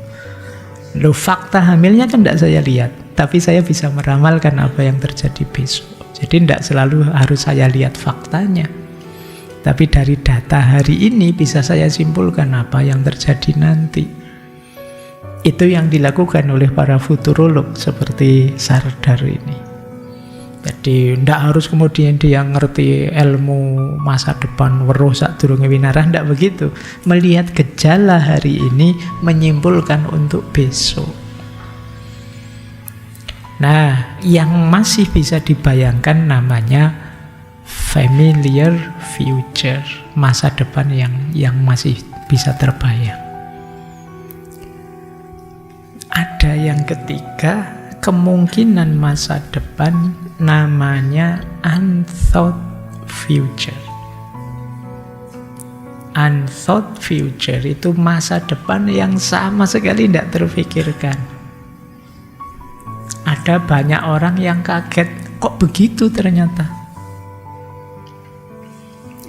Loh, fakta hamilnya kan tidak saya lihat, tapi saya bisa meramalkan apa yang terjadi besok. Jadi tidak selalu harus saya lihat faktanya, tapi dari data hari ini bisa saya simpulkan apa yang terjadi nanti. Itu yang dilakukan oleh para futurolog seperti Sardar ini. Jadi tidak harus kemudian dia ngerti ilmu masa depan weruh sadurunge winarah, tidak begitu. Melihat gejala hari ini menyimpulkan untuk besok. Nah, yang masih bisa dibayangkan namanya familiar future, masa depan yang masih bisa terbayang. Ada yang ketiga, kemungkinan masa depan namanya unthought future. Unthought future itu masa depan yang sama sekali tidak terfikirkan. Ada banyak orang yang kaget, kok begitu ternyata.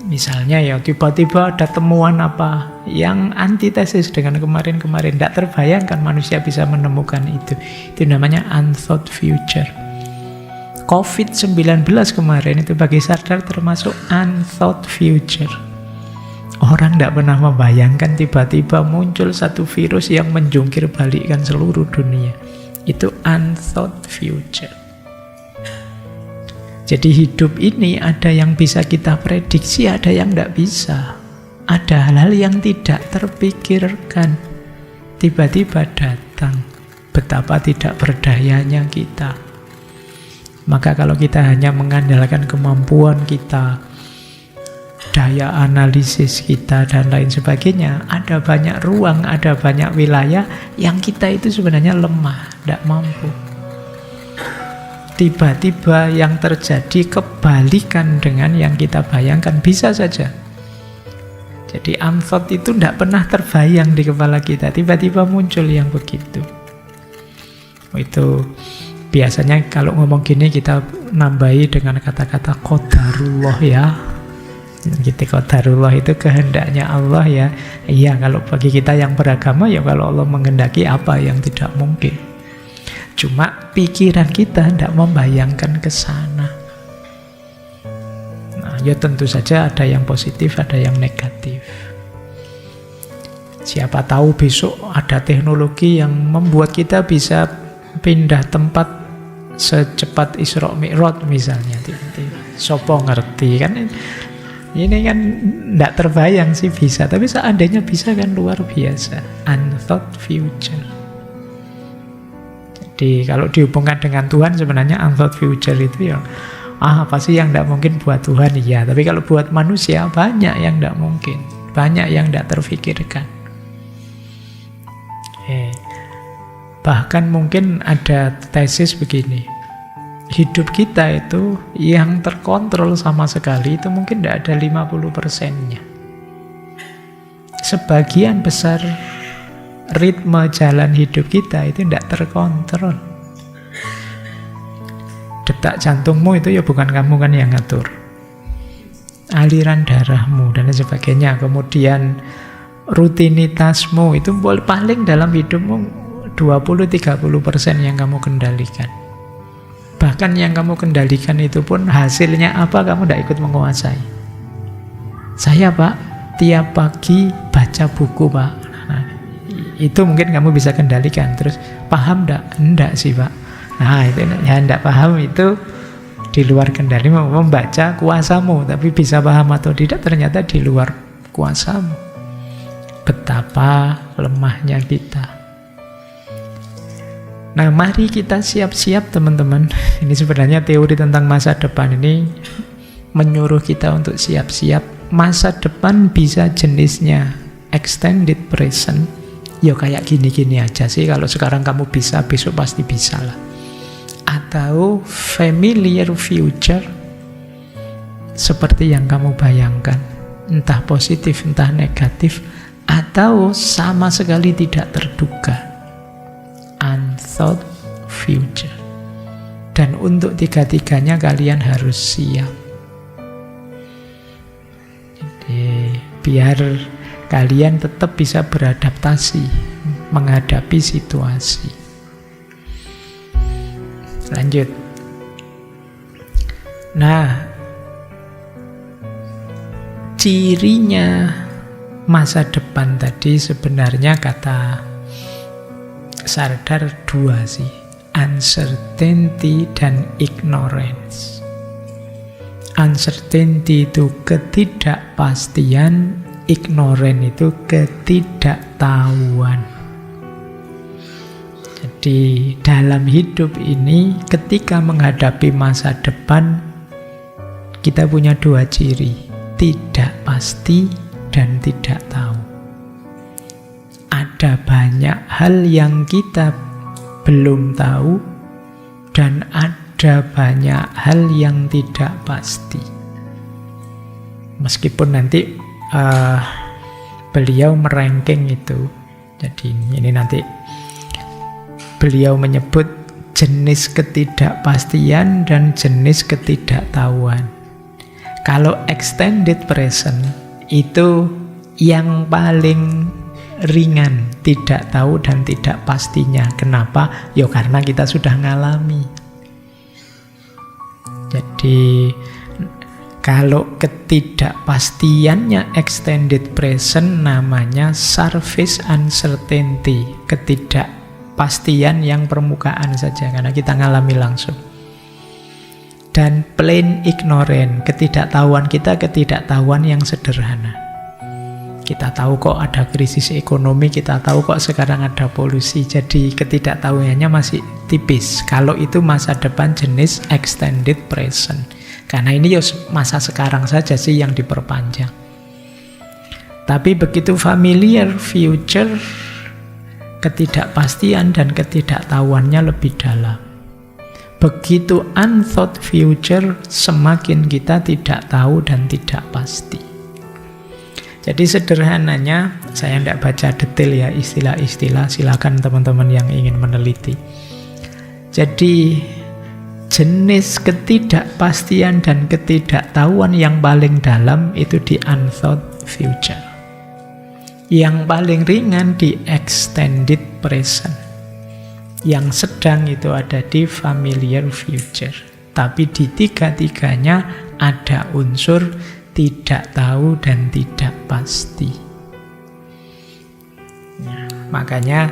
Misalnya ya tiba-tiba ada temuan apa yang antitesis dengan kemarin-kemarin. Tidak terbayangkan manusia bisa menemukan itu. Itu namanya unthought future. COVID-19 kemarin itu bagi Sardar termasuk unthought future. Orang tidak pernah membayangkan tiba-tiba muncul satu virus yang menjungkir balikkan seluruh dunia. Itu unthought future. Jadi hidup ini ada yang bisa kita prediksi, ada yang tidak bisa. Ada hal-hal yang tidak terpikirkan. Tiba-tiba datang. Betapa tidak berdayanya kita. Maka kalau kita hanya mengandalkan kemampuan kita, daya analisis kita, dan lain sebagainya, ada banyak ruang, ada banyak wilayah yang kita itu sebenarnya lemah, tidak mampu. Tiba-tiba yang terjadi kebalikan dengan yang kita bayangkan, bisa saja. Jadi unthought itu tidak pernah terbayang di kepala kita, tiba-tiba muncul yang begitu. Itu biasanya kalau ngomong gini kita nambahi dengan kata-kata qadarullah ya. Gitu, qadarullah itu kehendaknya Allah ya. Iya, kalau bagi kita yang beragama ya kalau Allah menghendaki apa yang tidak mungkin. Cuma pikiran kita tidak membayangkan ke sana. Nah, ya tentu saja ada yang positif, ada yang negatif. Siapa tahu besok ada teknologi yang membuat kita bisa pindah tempat secepat Isra Mi'raj misalnya. Sopo ngerti kan? Ini kan tidak terbayang sih bisa, tapi seandainya bisa kan luar biasa. Unthought future. Jadi kalau dihubungkan dengan Tuhan sebenarnya unthought future itu ya apa sih yang tidak mungkin buat Tuhan, iya. Tapi kalau buat manusia banyak yang tidak mungkin, banyak yang tidak terfikirkan. Bahkan mungkin ada tesis begini, hidup kita itu yang terkontrol sama sekali itu mungkin tidak ada 50%-nya. Sebagian besar ritme jalan hidup kita itu tidak terkontrol. Detak jantungmu itu ya bukan kamu kan yang ngatur. Aliran darahmu dan sebagainya. Kemudian rutinitasmu itu paling dalam hidupmu 20-30% yang kamu kendalikan. Bahkan yang kamu kendalikan itu pun hasilnya apa kamu tidak ikut menguasai. Saya Pak, tiap pagi baca buku Pak. Itu mungkin kamu bisa kendalikan. Terus paham enggak? Enggak sih Pak. Nah itu ya enggak paham itu di luar kendali. Membaca kuasamu, tapi bisa paham atau tidak ternyata di luar kuasamu. Betapa lemahnya kita. Nah mari kita siap-siap teman-teman. Ini sebenarnya teori tentang masa depan ini menyuruh kita untuk siap-siap. Masa depan bisa jenisnya extended present. Ya kayak gini-gini aja sih. Kalau sekarang kamu bisa, besok pasti bisa lah. Atau familiar future, seperti yang kamu bayangkan. Entah positif, entah negatif. Atau sama sekali tidak terduga. Unthought future. Dan untuk tiga-tiganya kalian harus siap. Jadi biar kalian tetap bisa beradaptasi menghadapi situasi. Lanjut. Nah, cirinya masa depan tadi sebenarnya kata Sardar dua sih. Uncertainty dan ignorance. Uncertainty itu ketidakpastian, ignorant itu ketidaktahuan. Jadi dalam hidup ini ketika menghadapi masa depan kita punya dua ciri, tidak pasti dan tidak tahu. Ada banyak hal yang kita belum tahu dan ada banyak hal yang tidak pasti. Meskipun nanti beliau meranking itu. Jadi ini nanti beliau menyebut jenis ketidakpastian dan jenis ketidaktahuan. Kalau extended present itu yang paling ringan, tidak tahu dan tidak pastinya. Kenapa? Ya karena kita sudah ngalami. Jadi kalau ketidakpastiannya extended present namanya surface uncertainty, ketidakpastian yang permukaan saja karena kita ngalami langsung. Dan plain ignorant, ketidaktahuan kita ketidaktahuan yang sederhana. Kita tahu kok ada krisis ekonomi, kita tahu kok sekarang ada polusi, jadi ketidaktahuannya masih tipis. Kalau itu masa depan jenis extended present. Karena ini ya masa sekarang saja sih yang diperpanjang. Tapi begitu familiar future, ketidakpastian dan ketidaktahuannya lebih dalam. Begitu unthought future, semakin kita tidak tahu dan tidak pasti. Jadi sederhananya, saya tidak baca detail ya istilah-istilah, silakan teman-teman yang ingin meneliti. Jadi jenis ketidakpastian dan ketidaktahuan yang paling dalam itu di unthought future. Yang paling ringan di extended present. Yang sedang itu ada di familiar future. Tapi di tiga-tiganya ada unsur tidak tahu dan tidak pasti. Nah, makanya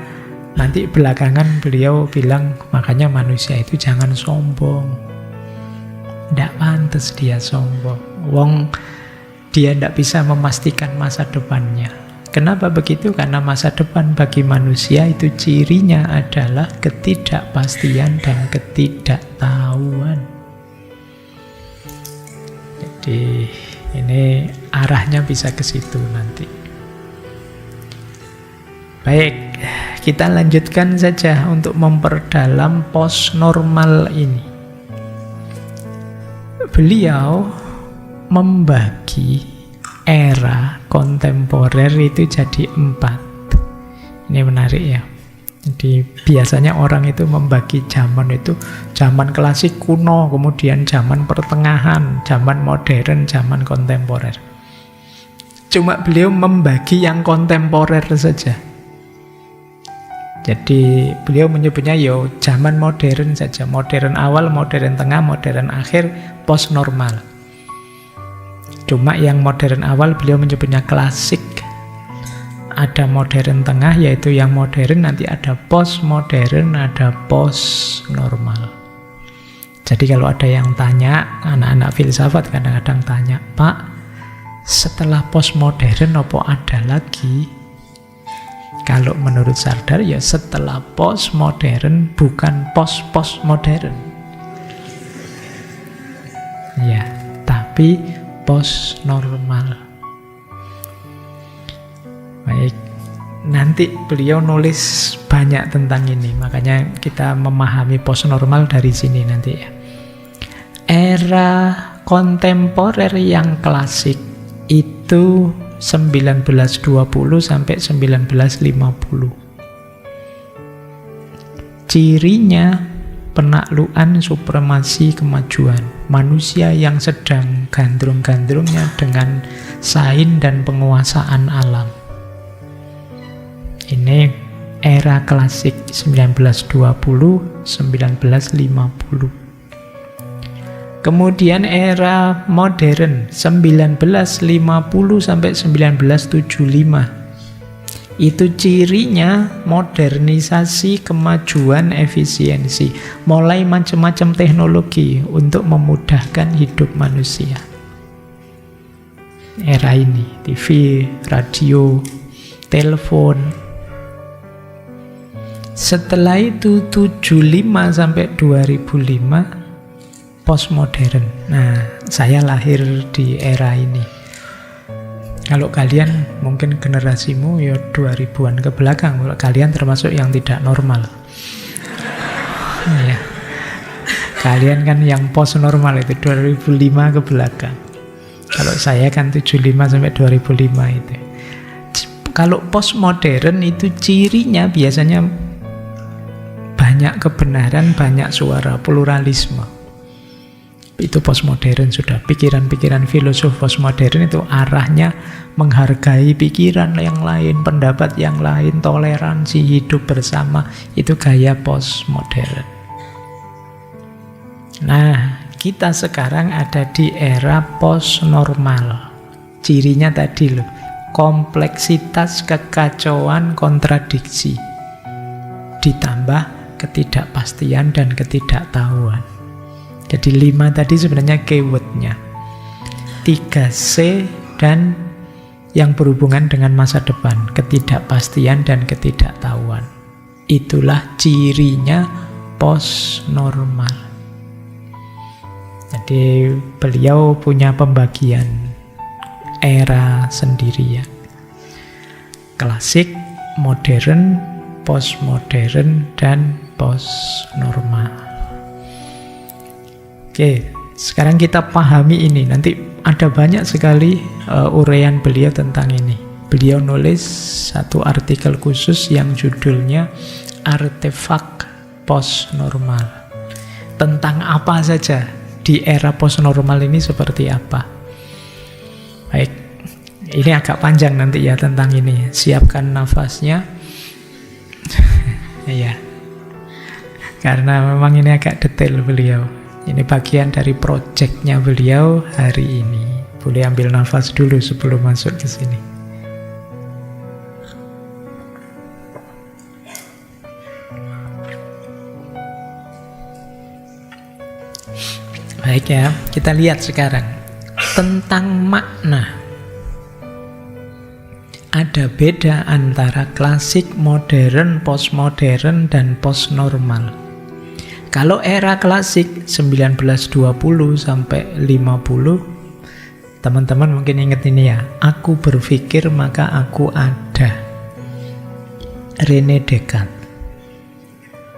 nanti belakangan beliau bilang, makanya manusia itu jangan sombong. Tidak pantas dia sombong. Wong dia tidak bisa memastikan masa depannya. Kenapa begitu? Karena masa depan bagi manusia itu cirinya adalah ketidakpastian dan ketidaktahuan. Jadi ini arahnya bisa ke situ nanti. Baik, kita lanjutkan saja untuk memperdalam post normal ini. Beliau membagi era kontemporer itu jadi 4. Ini menarik ya. Jadi biasanya orang itu membagi zaman itu, zaman klasik kuno, kemudian zaman pertengahan, zaman modern, zaman kontemporer. Cuma beliau membagi yang kontemporer saja. Jadi beliau menyebutnya yo zaman modern saja, modern awal, modern tengah, modern akhir, post normal. Cuma yang modern awal beliau menyebutnya klasik. Ada modern tengah, yaitu yang modern, nanti ada post modern, ada post normal. Jadi kalau ada yang tanya, anak-anak filsafat kadang-kadang tanya, Pak, setelah post modern apa ada lagi? Kalau menurut Sardar ya setelah post modern, bukan post modern. Ya, tapi post normal. Baik, nanti beliau nulis banyak tentang ini, makanya kita memahami post normal dari sini nanti ya. Era kontemporer yang klasik itu 1920 sampai 1950. Cirinya penaklukan, supremasi, kemajuan. Manusia yang sedang gandrung-gandrungnya dengan sains dan penguasaan alam. Ini era klasik 1920-1950. Kemudian era modern 1950 sampai 1975. Itu cirinya modernisasi, kemajuan, efisiensi. Mulai macam-macam teknologi untuk memudahkan hidup manusia. Era ini, TV, radio, telepon. Setelah itu 75 sampai 2005 postmodern. Nah, saya lahir di era ini. Kalau kalian mungkin generasimu ya 2000-an ke belakang, kalau kalian termasuk yang tidak normal. Ya. Kalian kan yang post normal itu 2005 ke belakang. Kalau saya kan 75 sampai 2005 itu. Kalau postmodern itu cirinya biasanya banyak kebenaran, banyak suara, pluralisme. Itu postmodern sudah. Pikiran-pikiran filosof postmodern itu arahnya menghargai pikiran yang lain, pendapat yang lain, toleransi, hidup bersama. Itu gaya postmodern. Nah, kita sekarang ada di era postnormal. Cirinya tadi loh, kompleksitas, kekacauan, kontradiksi. Ditambah ketidakpastian dan ketidaktahuan. Jadi 5 tadi sebenarnya keywordnya. 3C dan yang berhubungan dengan masa depan, ketidakpastian dan ketidaktahuan. Itulah cirinya postnormal. Jadi beliau punya pembagian era sendiri ya. Klasik, modern, postmodern, dan postnormal. Oke, sekarang kita pahami ini. Nanti ada banyak sekali uraian beliau tentang ini. Beliau nulis satu artikel khusus yang judulnya Artefak Postnormal. Tentang apa saja di era postnormal ini seperti apa. Baik, ini agak panjang nanti ya tentang ini. Siapkan nafasnya. Iya. Karena memang ini agak detail beliau. Ini bagian dari proyeknya beliau hari ini. Boleh ambil nafas dulu sebelum masuk ke sini. Baik ya, kita lihat sekarang tentang makna. Ada beda antara klasik, modern, postmodern, dan postnormal. Kalau era klasik 1920 sampai 50, teman-teman mungkin ingat ini ya. Aku berpikir maka aku ada. René Descartes.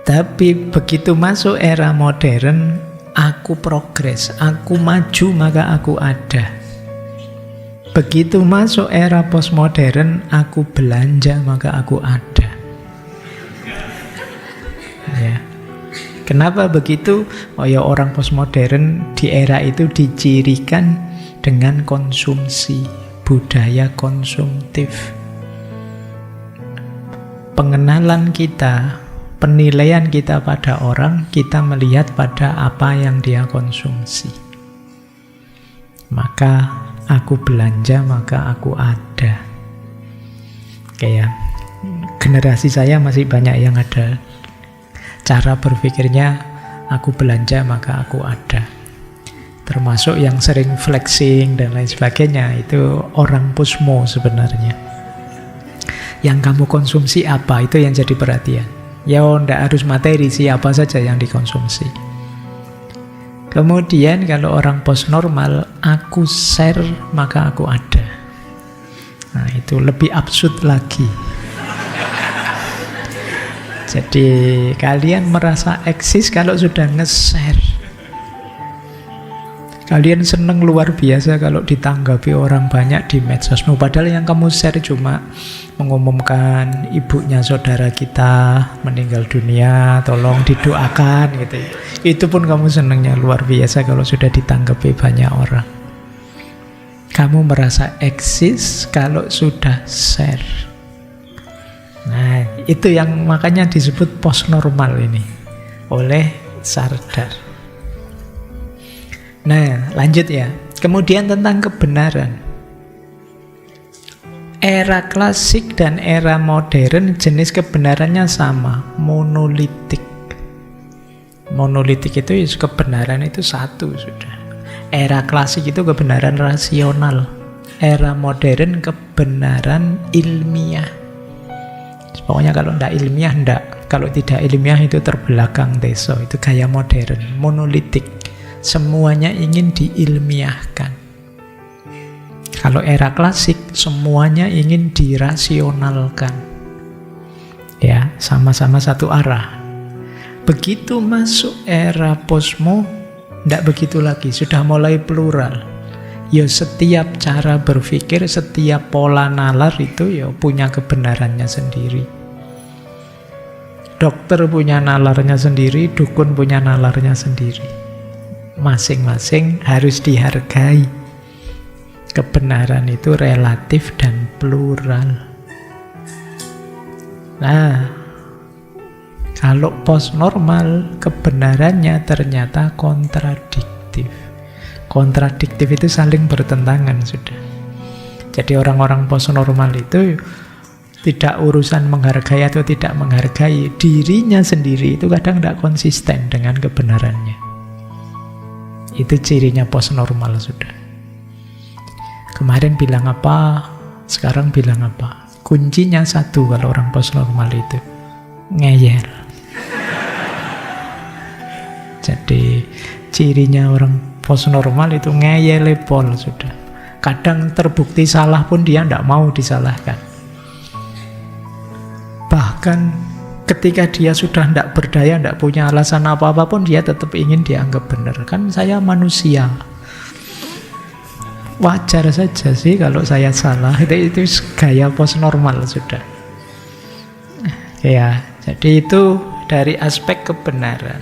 Tapi begitu masuk era modern, aku progres, aku maju maka aku ada. Begitu masuk era postmodern, aku belanja maka aku ada. Ya. Kenapa begitu? Oh ya, orang postmodern di era itu dicirikan dengan konsumsi, budaya konsumtif. Pengenalan kita, penilaian kita pada orang, kita melihat pada apa yang dia konsumsi. Maka aku belanja, maka aku ada. Oke ya, generasi saya masih banyak yang ada cara berpikirnya, aku belanja maka aku ada. Termasuk yang sering flexing dan lain sebagainya, itu orang posmo sebenarnya. Yang kamu konsumsi apa, itu yang jadi perhatian. Ya, tidak harus materi, siapa saja yang dikonsumsi. Kemudian kalau orang postnormal, aku share maka aku ada. Nah, itu lebih absurd lagi. Jadi kalian merasa eksis kalau sudah nge-share. Kalian seneng luar biasa kalau ditanggapi orang banyak di medsos. Padahal yang kamu share cuma mengumumkan ibunya saudara kita meninggal dunia, tolong didoakan gitu. Itu pun kamu senengnya luar biasa kalau sudah ditanggapi banyak orang. Kamu merasa eksis kalau sudah share. Nah, itu yang makanya disebut postnormal ini oleh Sardar. Nah, lanjut ya. Kemudian tentang kebenaran. Era klasik dan era modern jenis kebenarannya sama, monolitik. Monolitik itu kebenaran itu satu sudah. Era klasik itu kebenaran rasional. Era modern kebenaran ilmiah. Pokoknya kalau tidak ilmiah, tidak. Kalau tidak ilmiah itu terbelakang deso. Itu gaya modern, monolitik. Semuanya ingin diilmiahkan. Kalau era klasik, semuanya ingin dirasionalkan. Ya, sama-sama satu arah. Begitu masuk era posmo, tidak begitu lagi. Sudah mulai plural. Ya, setiap cara berpikir, setiap pola nalar itu ya punya kebenarannya sendiri. Dokter punya nalarnya sendiri, dukun punya nalarnya sendiri. masing-masing harus dihargai. Kebenaran itu relatif dan plural. Nah, kalau post-normal, kebenarannya ternyata kontradiktif. Kontradiktif itu saling bertentangan sudah. Jadi orang-orang post-normal itu tidak urusan menghargai atau tidak menghargai. Dirinya sendiri itu kadang tidak konsisten dengan kebenarannya. Itu cirinya post-normal sudah. Kemarin bilang apa, sekarang bilang apa. Kuncinya satu kalau orang post-normal itu, ngeyel. Jadi cirinya orang post-normal itu ngeyel pol sudah. Kadang terbukti salah pun dia tidak mau disalahkan. Bahkan ketika dia sudah tidak berdaya, tidak punya alasan apa-apa pun, dia tetap ingin dianggap benar. Kan saya manusia. Wajar saja sih kalau saya salah. Itu gaya post normal sudah. Ya, jadi itu dari aspek kebenaran.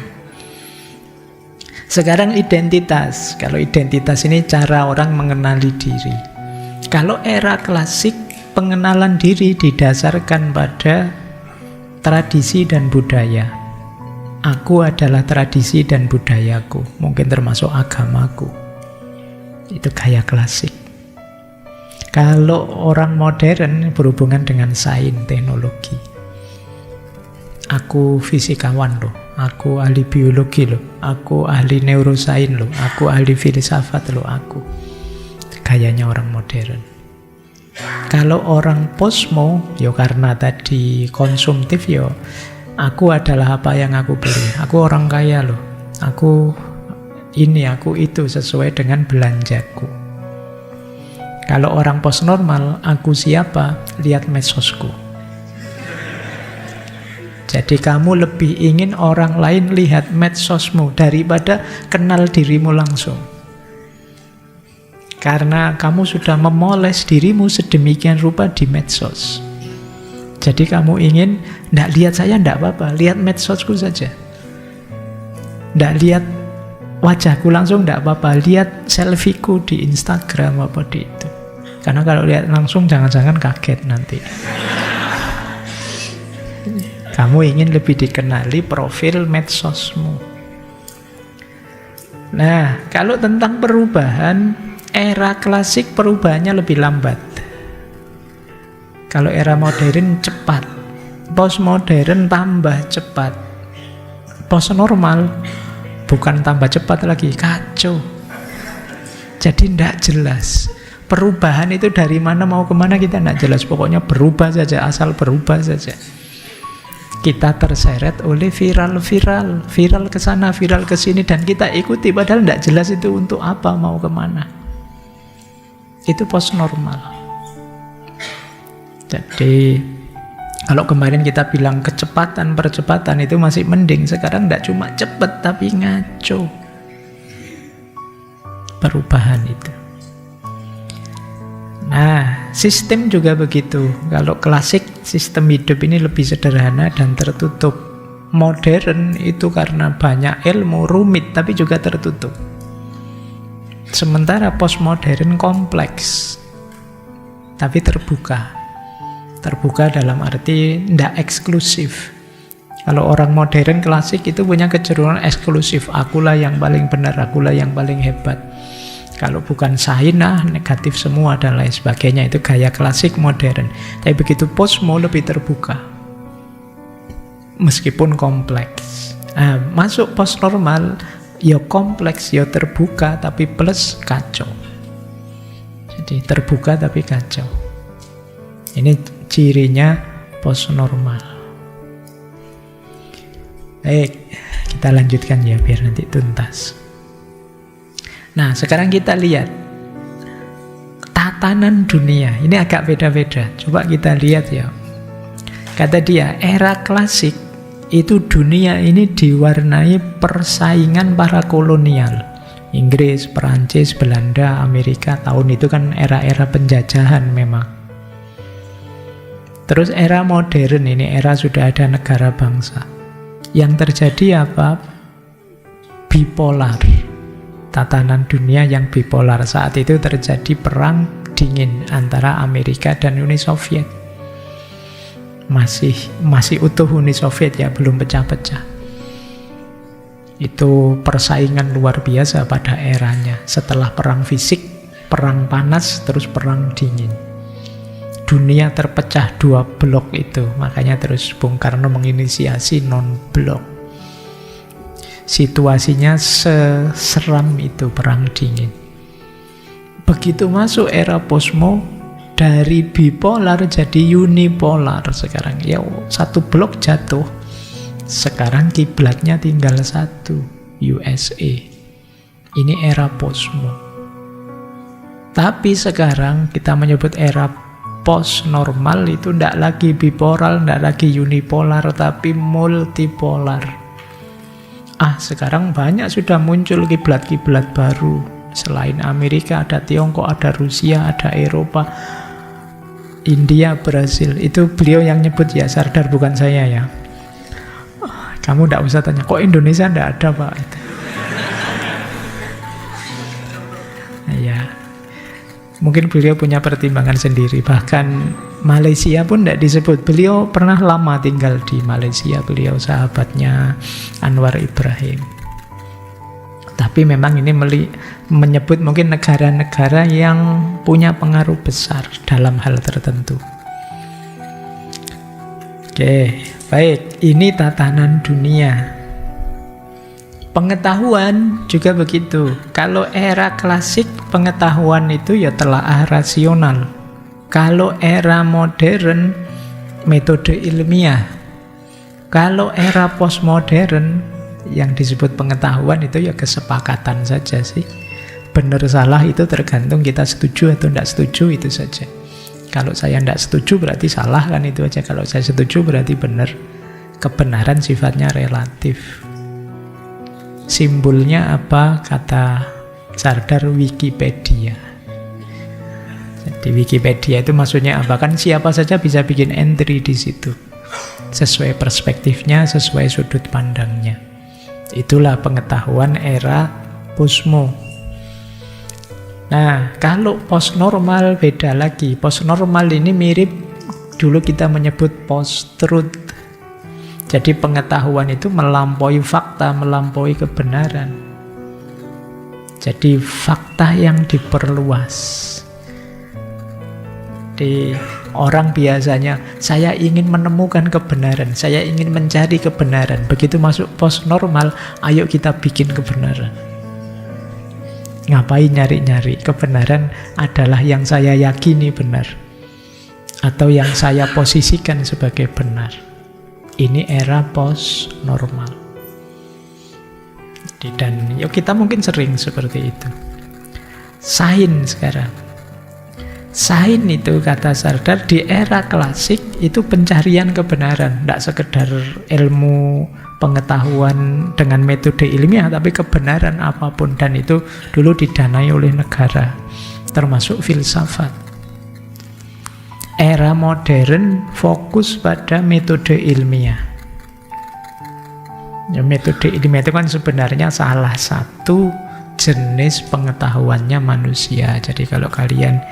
Sekarang identitas. Kalau identitas ini cara orang mengenali diri. Kalau era klasik, pengenalan diri didasarkan pada tradisi dan budaya. Aku adalah tradisi dan budayaku, mungkin termasuk agamaku. Itu gaya klasik. Kalau orang modern berhubungan dengan sains, teknologi. Aku fisikawan loh, aku ahli biologi loh, aku ahli neurosains loh, aku ahli filsafat loh, aku. Gayanya orang modern. Kalau orang posmo, ya karena tadi konsumtif, ya aku adalah apa yang aku beli. Aku orang kaya loh, aku ini, aku itu, sesuai dengan belanjaku. Kalau orang post normal, aku siapa? Lihat medsosku. Jadi kamu lebih ingin orang lain lihat medsosmu daripada kenal dirimu langsung. Karena kamu sudah memoles dirimu sedemikian rupa di medsos. Jadi kamu ingin, tidak lihat saya tidak apa-apa, lihat medsosku saja. Tidak lihat wajahku langsung tidak apa-apa, lihat selfieku di Instagram apa di itu. Karena kalau lihat langsung jangan-jangan kaget nanti. Kamu ingin lebih dikenali profil medsosmu. Nah, kalau tentang perubahan, era klasik perubahannya lebih lambat. Kalau era modern cepat. Postmodern tambah cepat. Postnormal bukan tambah cepat lagi, kacau. Jadi tidak jelas. Perubahan itu dari mana mau kemana kita tidak jelas. Pokoknya berubah saja, asal berubah saja. Kita terseret oleh viral ke sana, viral ke sini, dan kita ikuti padahal tidak jelas itu untuk apa, mau kemana. Itu post normal. Jadi kalau kemarin kita bilang percepatan itu masih mending. Sekarang tidak cuma cepat tapi ngaco. Perubahan itu. Nah, sistem juga begitu. Kalau klasik, sistem hidup ini lebih sederhana dan tertutup. Modern itu karena banyak ilmu, rumit, tapi juga tertutup. Sementara postmodern kompleks, tapi terbuka. Terbuka dalam arti tidak eksklusif. Kalau orang modern klasik itu punya kecenderungan eksklusif. Akulah yang paling benar, akulah yang paling hebat. Kalau bukan sainah, negatif semua dan lain sebagainya. Itu gaya klasik modern. Tapi begitu postmo lebih terbuka. Meskipun kompleks. Nah, masuk post normal, ya kompleks, ya terbuka, tapi plus kacau. Jadi terbuka tapi kacau. Ini cirinya post normal. Baik, kita lanjutkan ya biar nanti tuntas. Nah, sekarang kita lihat tatanan dunia. Ini agak beda-beda. Coba kita lihat ya. Kata dia, era klasik itu dunia ini diwarnai persaingan para kolonial. Inggris, Perancis, Belanda, Amerika. Tahun itu kan era-era penjajahan memang. Terus era modern ini, era sudah ada negara bangsa. Yang terjadi apa? Bipolar. tatanan dunia yang bipolar. Saat itu terjadi perang dingin antara Amerika dan Uni Soviet. Masih utuh Uni Soviet ya, belum pecah-pecah. Itu persaingan luar biasa pada eranya. Setelah perang fisik, perang panas, terus perang dingin. Dunia terpecah 2 blok itu. Makanya terus Bung Karno menginisiasi non-blok. Situasinya seseram itu perang dingin. Begitu masuk era posmo, dari bipolar jadi unipolar sekarang. Ya, satu blok jatuh. Sekarang kiblatnya tinggal satu, USA. Ini era posmo. Tapi sekarang kita menyebut era post normal itu tidak lagi bipolar, tidak lagi unipolar, tapi multipolar. Sekarang banyak sudah muncul kiblat-kiblat baru. Selain Amerika ada Tiongkok, ada Rusia, ada Eropa, India, Brasil. Itu beliau yang nyebut ya, Sardar, bukan saya ya. Kamu tidak usah tanya, kok Indonesia tidak ada Pak? Ya, mungkin beliau punya pertimbangan sendiri. Bahkan Malaysia pun tidak disebut. Beliau pernah lama tinggal di Malaysia. Beliau sahabatnya Anwar Ibrahim. Tapi memang ini menyebut mungkin negara-negara yang punya pengaruh besar dalam hal tertentu. Oke, baik. Ini tatanan dunia. Pengetahuan juga begitu. Kalau era klasik, pengetahuan itu ya telaah rasional. Kalau era modern, metode ilmiah. Kalau era postmodern, yang disebut pengetahuan itu ya kesepakatan saja sih. Benar salah itu tergantung kita setuju atau tidak setuju, itu saja. Kalau saya tidak setuju berarti salah, kan itu aja. Kalau saya setuju berarti benar. Kebenaran sifatnya relatif. Simbolnya apa? Kata Sardar, Wikipedia. Jadi Wikipedia itu maksudnya apa? Kan siapa saja bisa bikin entry di situ. Sesuai perspektifnya, sesuai sudut pandangnya. Itulah pengetahuan era posmo. Nah, kalau post-normal beda lagi. Post-normal ini mirip dulu kita menyebut post-truth. Jadi pengetahuan itu melampaui fakta, melampaui kebenaran. Jadi fakta yang diperluas. Di orang biasanya, saya ingin menemukan kebenaran, saya ingin mencari kebenaran. Begitu masuk post normal, ayo kita bikin kebenaran. Ngapain nyari-nyari? Kebenaran adalah yang saya yakini benar, atau yang saya posisikan sebagai benar. Ini era post normal. Dan yuk kita mungkin sering seperti itu. Sains sekarang. Sains itu kata Sardar di era klasik itu pencarian kebenaran, tidak sekedar ilmu pengetahuan dengan metode ilmiah, tapi kebenaran apapun, dan itu dulu didanai oleh negara, termasuk filsafat. Era modern fokus pada metode ilmiah. Ya, metode ilmiah itu kan sebenarnya salah satu jenis pengetahuannya manusia. Jadi kalau kalian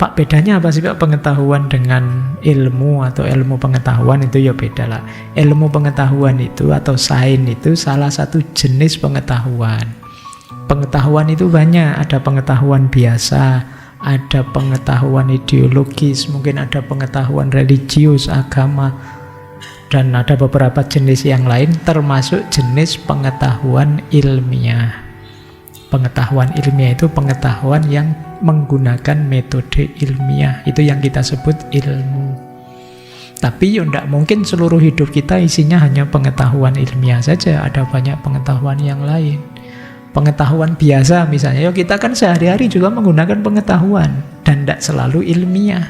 Pak, bedanya apa sih Pak pengetahuan dengan ilmu atau ilmu pengetahuan? Itu ya beda lah. Ilmu pengetahuan itu atau sains itu salah satu jenis pengetahuan. Pengetahuan itu banyak, ada pengetahuan biasa, ada pengetahuan ideologis, mungkin ada pengetahuan religius, agama, dan ada beberapa jenis yang lain, termasuk jenis pengetahuan ilmiah. Pengetahuan ilmiah itu pengetahuan yang menggunakan metode ilmiah. Itu yang kita sebut ilmu. Tapi ya tidak mungkin seluruh hidup kita isinya hanya pengetahuan ilmiah saja. Ada banyak pengetahuan yang lain. Pengetahuan biasa misalnya, ya kita kan sehari-hari juga menggunakan pengetahuan dan tidak selalu ilmiah.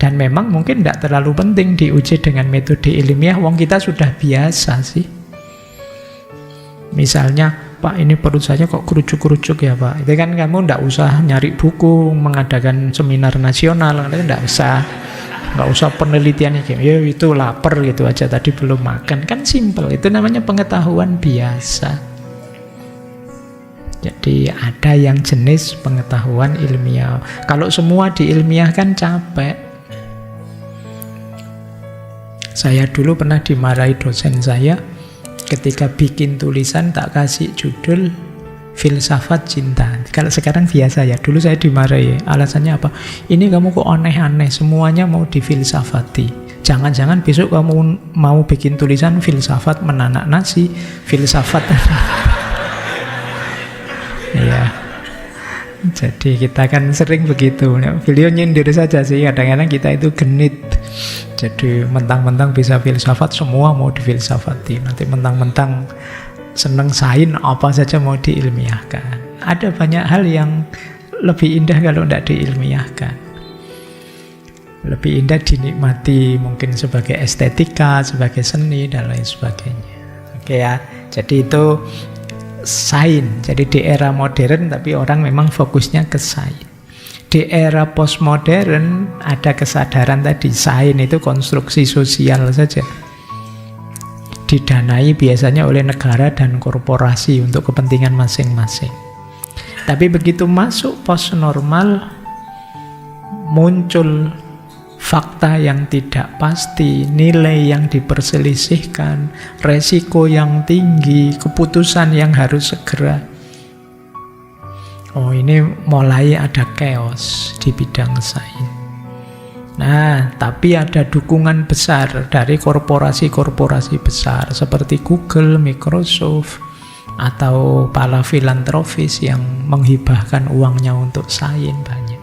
Dan memang mungkin tidak terlalu penting diuji dengan metode ilmiah, wong kita sudah biasa sih. Misalnya, Pak, ini perut saya kok kerucuk-kerucuk ya Pak. Itu kan kamu tidak usah nyari buku, mengadakan seminar nasional, tidak usah. Nggak usah penelitiannya ya itu lapar gitu aja, tadi belum makan. Kan simple, itu namanya pengetahuan biasa. Jadi ada yang jenis pengetahuan ilmiah. Kalau semua diilmiahkan capek. Saya dulu pernah dimarahi dosen saya ketika bikin tulisan tak kasih judul filsafat cinta. Kalau sekarang biasa ya, dulu saya dimarahi. Alasannya apa? Ini kamu kok aneh-aneh, semuanya mau difilsafati. Jangan-jangan besok kamu mau bikin tulisan filsafat menanak nasi, filsafat. Ya. Jadi kita kan sering begitu. Beliau nyindir saja sih, kadang-kadang kita itu genit. Jadi mentang-mentang bisa filsafat, semua mau difilsafati. Nanti mentang-mentang seneng sains, apa saja mau diilmiahkan. Ada banyak hal yang lebih indah kalau tidak diilmiahkan. Lebih indah dinikmati mungkin sebagai estetika, sebagai seni, dan lain sebagainya. Oke ya, jadi itu sains. Jadi di era modern tapi orang memang fokusnya ke sains. Di era postmodern ada kesadaran tadi, sains itu konstruksi sosial saja. Didanai biasanya oleh negara dan korporasi untuk kepentingan masing-masing. Tapi begitu masuk post-normal, muncul fakta yang tidak pasti, nilai yang diperselisihkan, resiko yang tinggi, keputusan yang harus segera. Oh, ini mulai ada chaos di bidang sains. Nah, tapi ada dukungan besar dari korporasi-korporasi besar seperti Google, Microsoft, atau para filantropis yang menghibahkan uangnya untuk sains banyak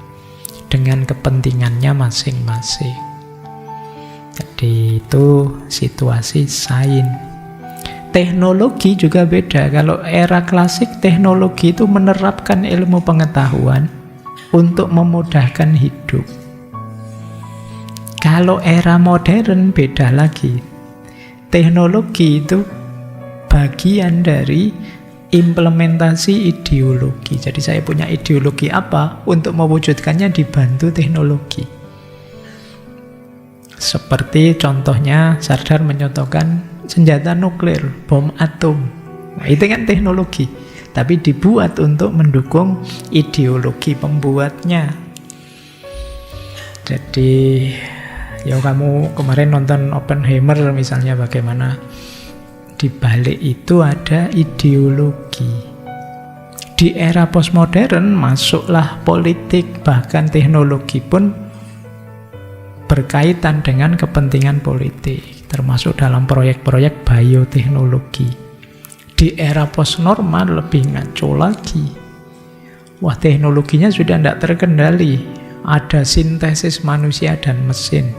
dengan kepentingannya masing-masing. Jadi itu situasi sains. Teknologi juga beda. Kalau era klasik, teknologi itu menerapkan ilmu pengetahuan untuk memudahkan hidup. Kalau era modern beda lagi. Teknologi itu bagian dari implementasi ideologi. Jadi saya punya ideologi apa, untuk mewujudkannya dibantu teknologi. Seperti contohnya Sardar menyontohkan senjata nuklir, bom atom. Nah, itu kan teknologi, tapi dibuat untuk mendukung ideologi pembuatnya. Jadi ya kamu kemarin nonton Oppenheimer misalnya, bagaimana di balik itu ada ideologi. Di era postmodern masuklah politik, bahkan teknologi pun berkaitan dengan kepentingan politik, termasuk dalam proyek-proyek bioteknologi. Di era postnormal lebih ngaco lagi. Wah, teknologinya sudah tidak terkendali. Ada sintesis manusia dan mesin,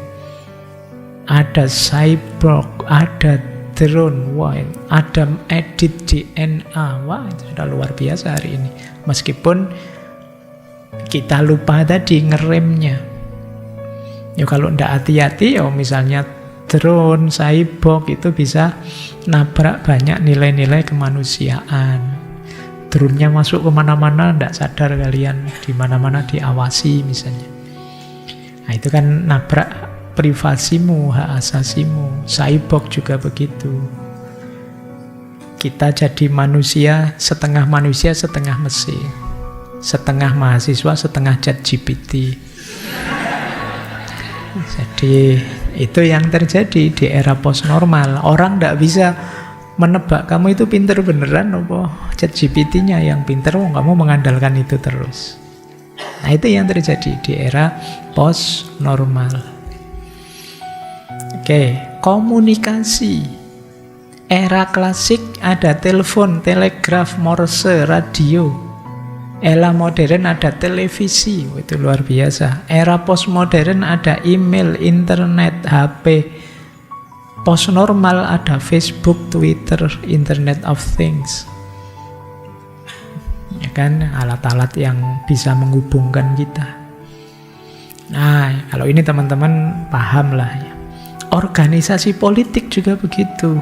ada cyborg, ada drone, wah, ada edit DNA, wah, itu sudah luar biasa hari ini. Meskipun kita lupa tadi ngeremnya. Ya kalau tidak hati-hati, ya misalnya drone, cyborg itu bisa nabrak banyak nilai-nilai kemanusiaan. Drone-nya masuk kemana-mana, tidak sadar kalian, di mana-mana diawasi misalnya. Nah itu kan nabrak privasimu, hak asasimu. Cyborg juga begitu. Kita jadi manusia, setengah mesin. Setengah mahasiswa, setengah ChatGPT. Jadi itu yang terjadi di era postnormal. Orang tidak bisa menebak kamu itu pinter beneran apa ChatGPT-nya yang pinter, kamu mengandalkan itu terus. Nah itu yang terjadi di era post-normal. Oke, komunikasi. Era klasik ada telepon, telegraf, morse, radio. Era modern ada televisi, itu luar biasa. Era postmodern ada email, internet, HP. Post-normal ada Facebook, Twitter, Internet of Things. Ya kan, alat-alat yang bisa menghubungkan kita. Nah, kalau ini teman-teman paham lah ya. Organisasi politik juga begitu.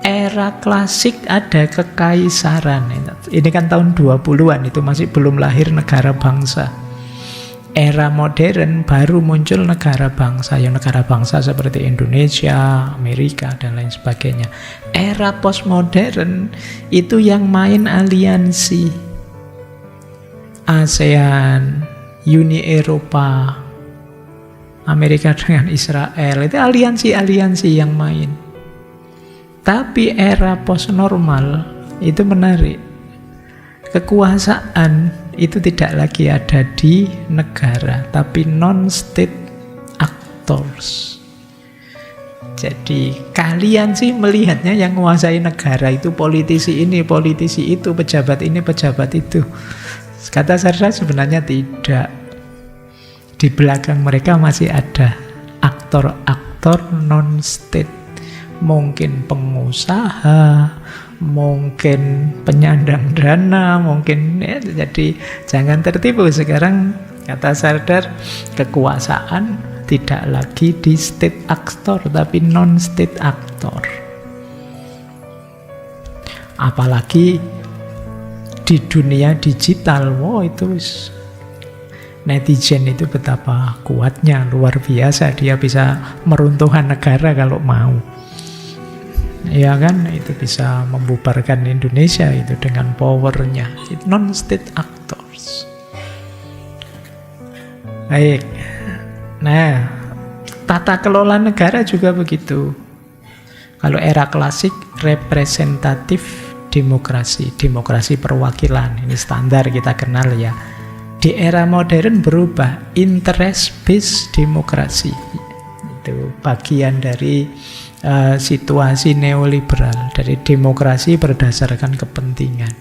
Era klasik ada kekaisaran. Ini kan tahun 20-an, itu masih belum lahir negara bangsa. Era modern baru muncul negara bangsa, yang negara bangsa seperti Indonesia, Amerika, dan lain sebagainya. Era postmodern itu yang main aliansi. ASEAN, Uni Eropa, Amerika dengan Israel, itu aliansi-aliansi yang main. Tapi era postnormal itu menarik. Kekuasaan itu tidak lagi ada di negara, tapi non-state actors. Jadi kalian sih melihatnya yang menguasai negara itu politisi ini, politisi itu, pejabat ini, pejabat itu. Kata Sarda sebenarnya tidak. Di belakang mereka masih ada aktor-aktor non-state. Mungkin pengusaha, mungkin penyandang dana, mungkin ya, jadi jangan tertipu. Sekarang kata Sardar, kekuasaan tidak lagi di state actor tapi non-state actor. Apalagi di dunia digital, wow itu netizen itu betapa kuatnya, luar biasa, dia bisa meruntuhkan negara kalau mau. Ya kan, itu bisa membubarkan Indonesia itu dengan powernya. Non-state actors. Baik. Nah, tata kelola negara juga begitu. Kalau era klasik, representatif demokrasi, demokrasi perwakilan. Ini standar kita kenal ya. Di era modern berubah, interest-based demokrasi. Itu bagian dari situasi neoliberal, dari demokrasi berdasarkan kepentingan.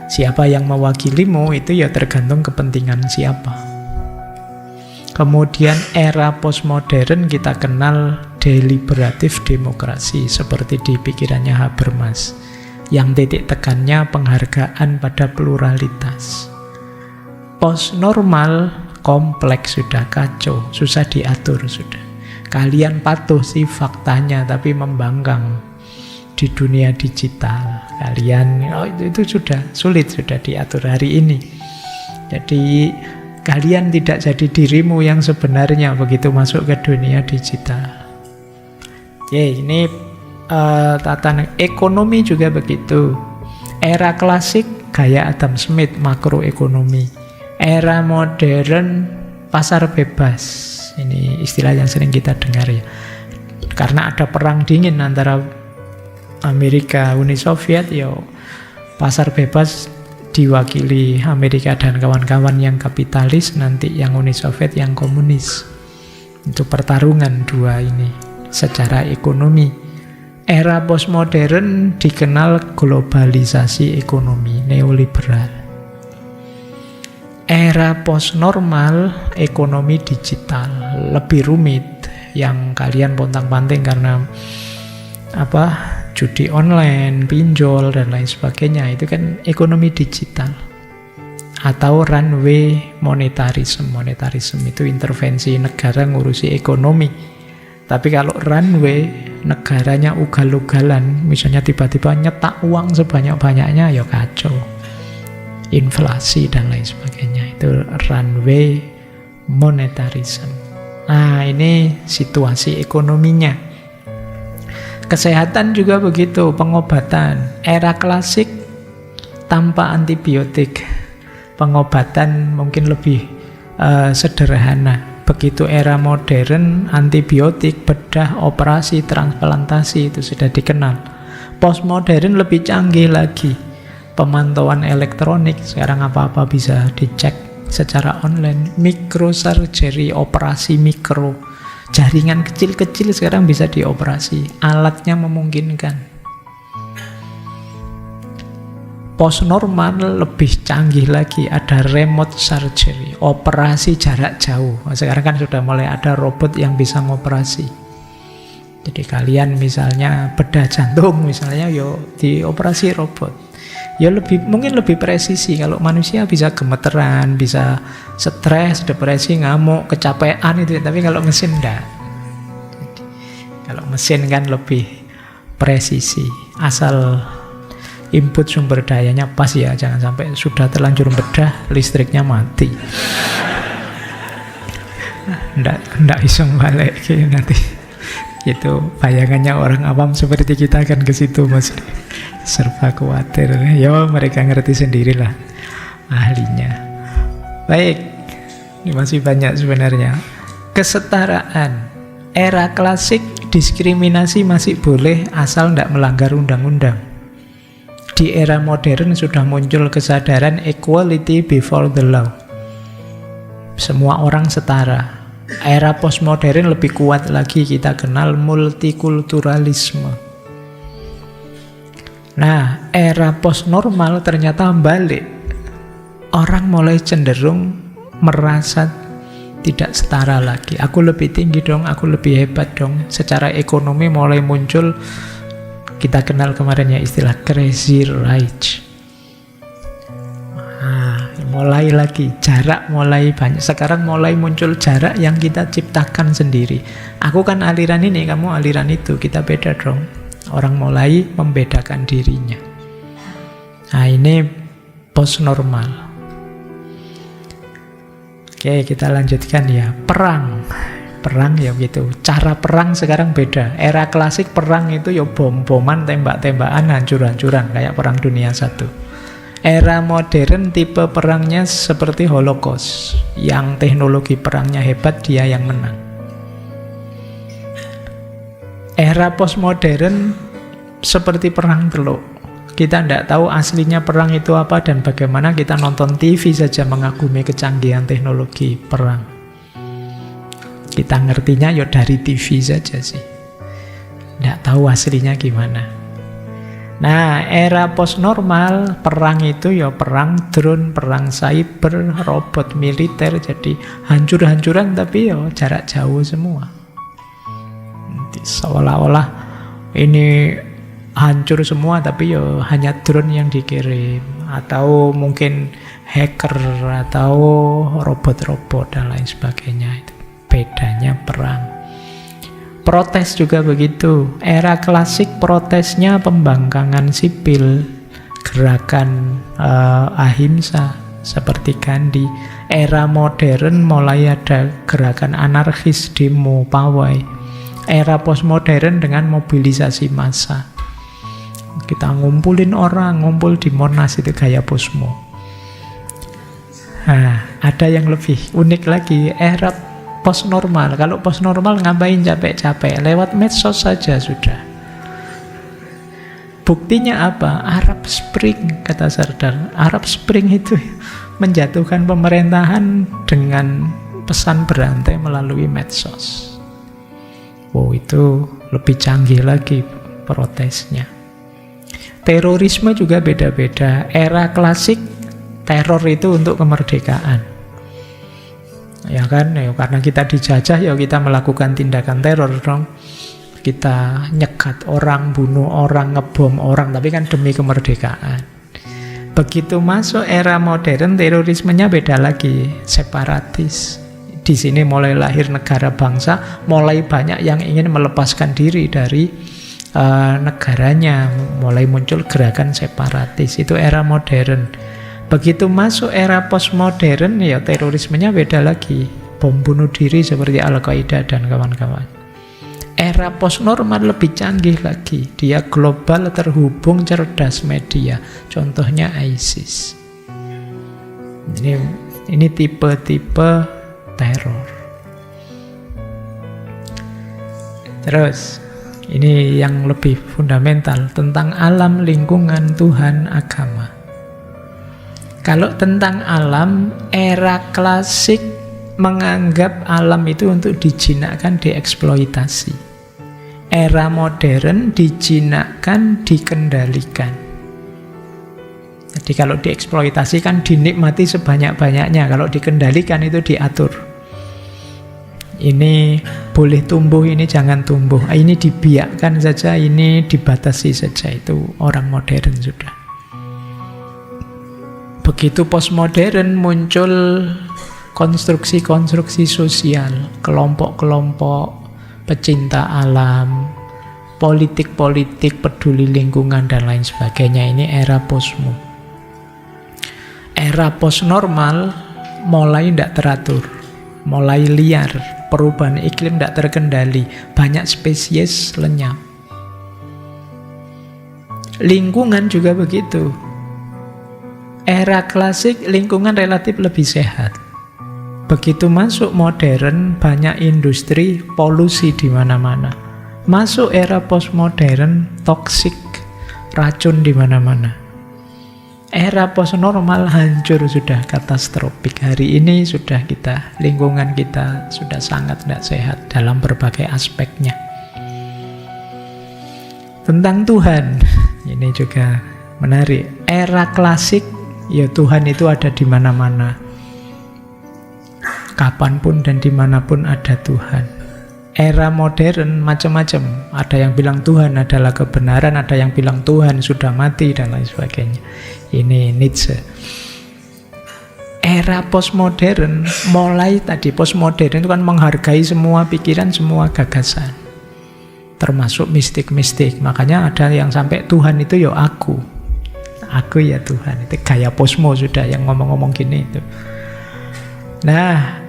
Siapa yang mewakilimu itu ya tergantung kepentingan siapa. Kemudian era postmodern kita kenal deliberatif demokrasi seperti di pikirannya Habermas, yang titik tekannya penghargaan pada pluralitas. Postnormal kompleks sudah, kacau, susah diatur sudah. Kalian patuh sih faktanya, tapi membangkang di dunia digital. Kalian itu sudah sulit, sudah diatur hari ini. Jadi kalian tidak jadi dirimu yang sebenarnya begitu masuk ke dunia digital. Ini tatanan ekonomi juga begitu. Era klasik gaya Adam Smith, makroekonomi. Era modern pasar bebas. Ini istilah yang sering kita dengar ya. Karena ada perang dingin antara Amerika, Uni Soviet, ya pasar bebas diwakili Amerika dan kawan-kawan yang kapitalis, nanti yang Uni Soviet yang komunis. Itu pertarungan dua ini secara ekonomi. Era postmodern dikenal globalisasi ekonomi, neoliberal. Era postnormal ekonomi digital, lebih rumit, yang kalian pontang-panting karena judi online, pinjol dan lain sebagainya, itu kan ekonomi digital. Atau runway monetarisme. Monetarisme itu intervensi negara ngurusi ekonomi. Tapi kalau runway negaranya ugal-ugalan, misalnya tiba-tiba nyetak uang sebanyak-banyaknya, ya kacau. Inflasi dan lain sebagainya, itu runway monetarism. Nah, ini situasi ekonominya. Kesehatan juga begitu, pengobatan. Era klasik tanpa antibiotik, pengobatan mungkin lebih sederhana. Begitu era modern, antibiotik, bedah, operasi, transplantasi itu sudah dikenal. Postmodern lebih canggih lagi. Pemantauan elektronik, sekarang apa-apa bisa dicek secara online. Microsurgery, operasi mikro, jaringan kecil-kecil sekarang bisa dioperasi, alatnya memungkinkan. Postnormal lebih canggih lagi, ada remote surgery, operasi jarak jauh. Sekarang kan sudah mulai ada robot yang bisa ngoperasi. Jadi kalian misalnya bedah jantung misalnya, yo dioperasi robot. Ya mungkin lebih presisi. Kalau manusia bisa gemeteran, bisa stres, depresi, ngamuk, kecapean itu. Tapi kalau mesin enggak. Kalau mesin kan lebih presisi. Asal input sumber dayanya pas ya. Jangan sampai sudah terlanjur bedah, listriknya mati. ndak iso balik nanti. Itu bayangannya orang awam seperti kita kan ke situ Mas. Serba khawatir. Ya mereka ngerti sendirilah ahlinya. Baik. Ini masih banyak sebenarnya. Kesetaraan. Era klasik diskriminasi masih boleh asal ndak melanggar undang-undang. Di era modern sudah muncul kesadaran equality before the law. Semua orang setara. Era postmodern lebih kuat lagi, kita kenal multikulturalisme. Nah, era postnormal ternyata balik. Orang mulai cenderung merasa tidak setara lagi. Aku lebih tinggi dong, aku lebih hebat dong. Secara ekonomi mulai muncul, kita kenal kemarin ya istilah crazy rich. Mulai lagi, jarak mulai banyak. Sekarang mulai muncul jarak yang kita ciptakan sendiri. Aku kan aliran ini, kamu aliran itu. Kita beda dong. Orang mulai membedakan dirinya. Nah ini post-normal. Oke, kita lanjutkan ya. Perang. Perang ya gitu. Cara perang sekarang beda. Era klasik perang itu ya bom-boman, tembak-tembakan, hancur-hancuran. Kayak Perang Dunia I. Era modern tipe perangnya seperti Holocaust. Yang teknologi perangnya hebat, dia yang menang. Era postmodern seperti perang teluk. Kita tidak tahu aslinya perang itu apa dan bagaimana, kita nonton TV saja mengagumi kecanggihan teknologi perang. Kita ngertinya ya dari TV saja sih. Tidak tahu aslinya gimana. Nah, era post-normal, perang itu ya perang drone, perang cyber, robot militer, jadi hancur-hancuran tapi ya jarak jauh semua. Seolah-olah ini hancur semua tapi ya hanya drone yang dikirim, atau mungkin hacker, atau robot-robot dan lain sebagainya. Itu bedanya perang. Protes juga begitu. Era klasik protesnya pembangkangan sipil, gerakan ahimsa seperti Gandhi. Era modern mulai ada gerakan anarkis, demo, pawai. Era postmodern dengan mobilisasi massa. Kita ngumpulin orang, ngumpul di Monas, itu gaya posmo. Nah, ada yang lebih unik lagi, era post-normal. Kalau post-normal ngapain capek-capek? Lewat medsos saja sudah. Buktinya apa? Arab Spring, kata Sardar. Arab Spring itu menjatuhkan pemerintahan dengan pesan berantai melalui medsos. Oh, itu lebih canggih lagi protesnya. Terorisme juga beda-beda. Era klasik, teror itu untuk kemerdekaan. Ya kan, ya, karena kita dijajah ya kita melakukan tindakan teror dong. Kita nyegat orang, bunuh orang, ngebom orang, tapi kan demi kemerdekaan. Begitu masuk era modern, terorismenya beda lagi, separatis. Di sini mulai lahir negara bangsa, mulai banyak yang ingin melepaskan diri dari negaranya, mulai muncul gerakan separatis. Itu era modern. Begitu masuk era postmodern, ya terorismenya beda lagi. Bom bunuh diri seperti Al-Qaeda dan kawan-kawan. Era postnormal lebih canggih lagi. Dia global, terhubung, cerdas media. Contohnya ISIS. Ini tipe-tipe teror. Terus, ini yang lebih fundamental tentang alam, lingkungan, Tuhan, agama. Kalau tentang alam, era klasik menganggap alam itu untuk dijinakkan, dieksploitasi. Era modern dijinakkan, dikendalikan. Jadi kalau dieksploitasi kan dinikmati sebanyak-banyaknya. Kalau dikendalikan itu diatur. Ini boleh tumbuh, ini jangan tumbuh. Ini dibiarkan saja, ini dibatasi saja. Itu orang modern sudah. Begitu postmodern muncul konstruksi-konstruksi sosial, kelompok-kelompok pecinta alam, politik-politik peduli lingkungan dan lain sebagainya. Ini era posmo. Era postnormal mulai tidak teratur, mulai liar, perubahan iklim tidak terkendali, banyak spesies lenyap. Lingkungan juga begitu. Era klasik lingkungan relatif lebih sehat. Begitu masuk modern, banyak industri, polusi di mana-mana. Masuk era postmodern, toksik, racun di mana-mana. Era postnormal hancur sudah, katastrofik. Hari ini sudah lingkungan kita sudah sangat tidak sehat dalam berbagai aspeknya. Tentang Tuhan, ini juga menarik. Era klasik, ya Tuhan itu ada di mana-mana. Kapanpun dan dimanapun ada Tuhan. Era modern macam-macam. Ada yang bilang Tuhan adalah kebenaran, ada yang bilang Tuhan sudah mati, dan lain sebagainya. Ini Nietzsche. Era postmodern, mulai tadi postmodern itu kan menghargai semua pikiran, semua gagasan. Termasuk mistik-mistik. Makanya ada yang sampai Tuhan itu ya aku. Aku ya Tuhan. Itu gaya posmo sudah yang ngomong-ngomong gini itu. Nah,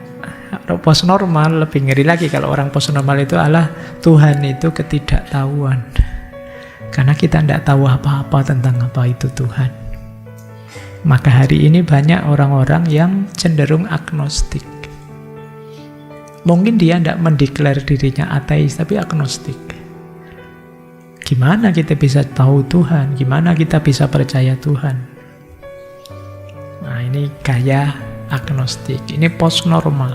post normal lebih ngeri lagi. Kalau orang post normal itu adalah Tuhan itu ketidaktahuan, karena kita tidak tahu apa-apa tentang apa itu Tuhan. Maka hari ini banyak orang-orang yang cenderung agnostik. Mungkin dia tidak mendeklar dirinya ateis, tapi agnostik. Gimana kita bisa tahu Tuhan? Gimana kita bisa percaya Tuhan? Nah, ini gaya agnostik. Ini post normal.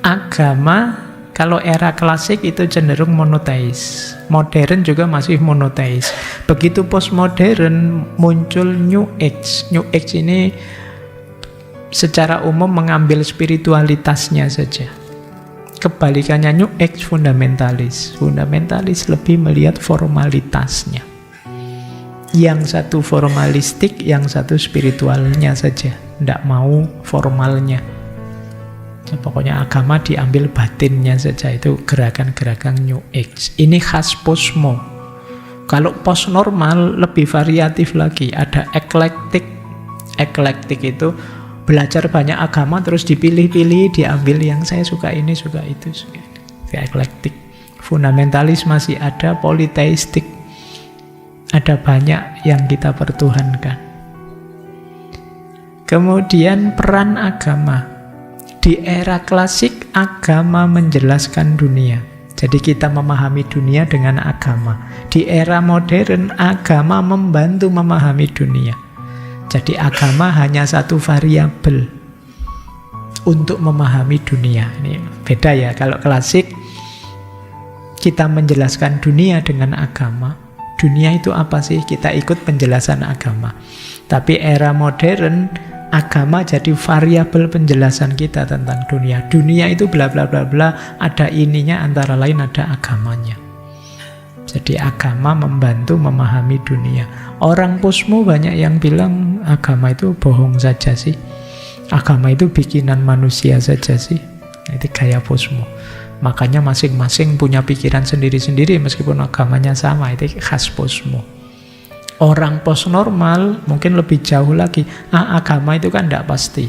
Agama kalau era klasik itu cenderung monoteis. Modern juga masih monoteis. Begitu postmodern muncul New Age. New Age ini secara umum mengambil spiritualitasnya saja. Kebalikannya New Age fundamentalis. Fundamentalis lebih melihat formalitasnya. Yang satu formalistik, yang satu spiritualnya saja. Tidak mau formalnya. Pokoknya agama diambil batinnya saja. Itu gerakan-gerakan New Age. Ini khas posmo. Kalau post normal lebih variatif lagi. Ada eklektik. Eklektik itu belajar banyak agama terus dipilih-pilih, diambil yang saya suka ini, suka itu, suka ini. Eklektik. Fundamentalis masih ada, politeistik. Ada banyak yang kita pertuhankan. Kemudian peran agama. Di era klasik, agama menjelaskan dunia. Jadi kita memahami dunia dengan agama. Di era modern, agama membantu memahami dunia. Jadi agama hanya satu variabel untuk memahami dunia. Ini beda ya. Kalau klasik, kita menjelaskan dunia dengan agama. Dunia itu apa sih? Kita ikut penjelasan agama. Tapi era modern, agama jadi variabel penjelasan kita tentang dunia. Dunia itu bla bla bla bla, ada ininya, antara lain ada agamanya. Jadi agama membantu memahami dunia. Orang posmo banyak yang bilang agama itu bohong saja sih. Agama itu bikinan manusia saja sih. Itu gaya posmo. Makanya masing-masing punya pikiran sendiri-sendiri meskipun agamanya sama. Itu khas posmo. Orang post normal mungkin lebih jauh lagi. Agama itu kan tidak pasti.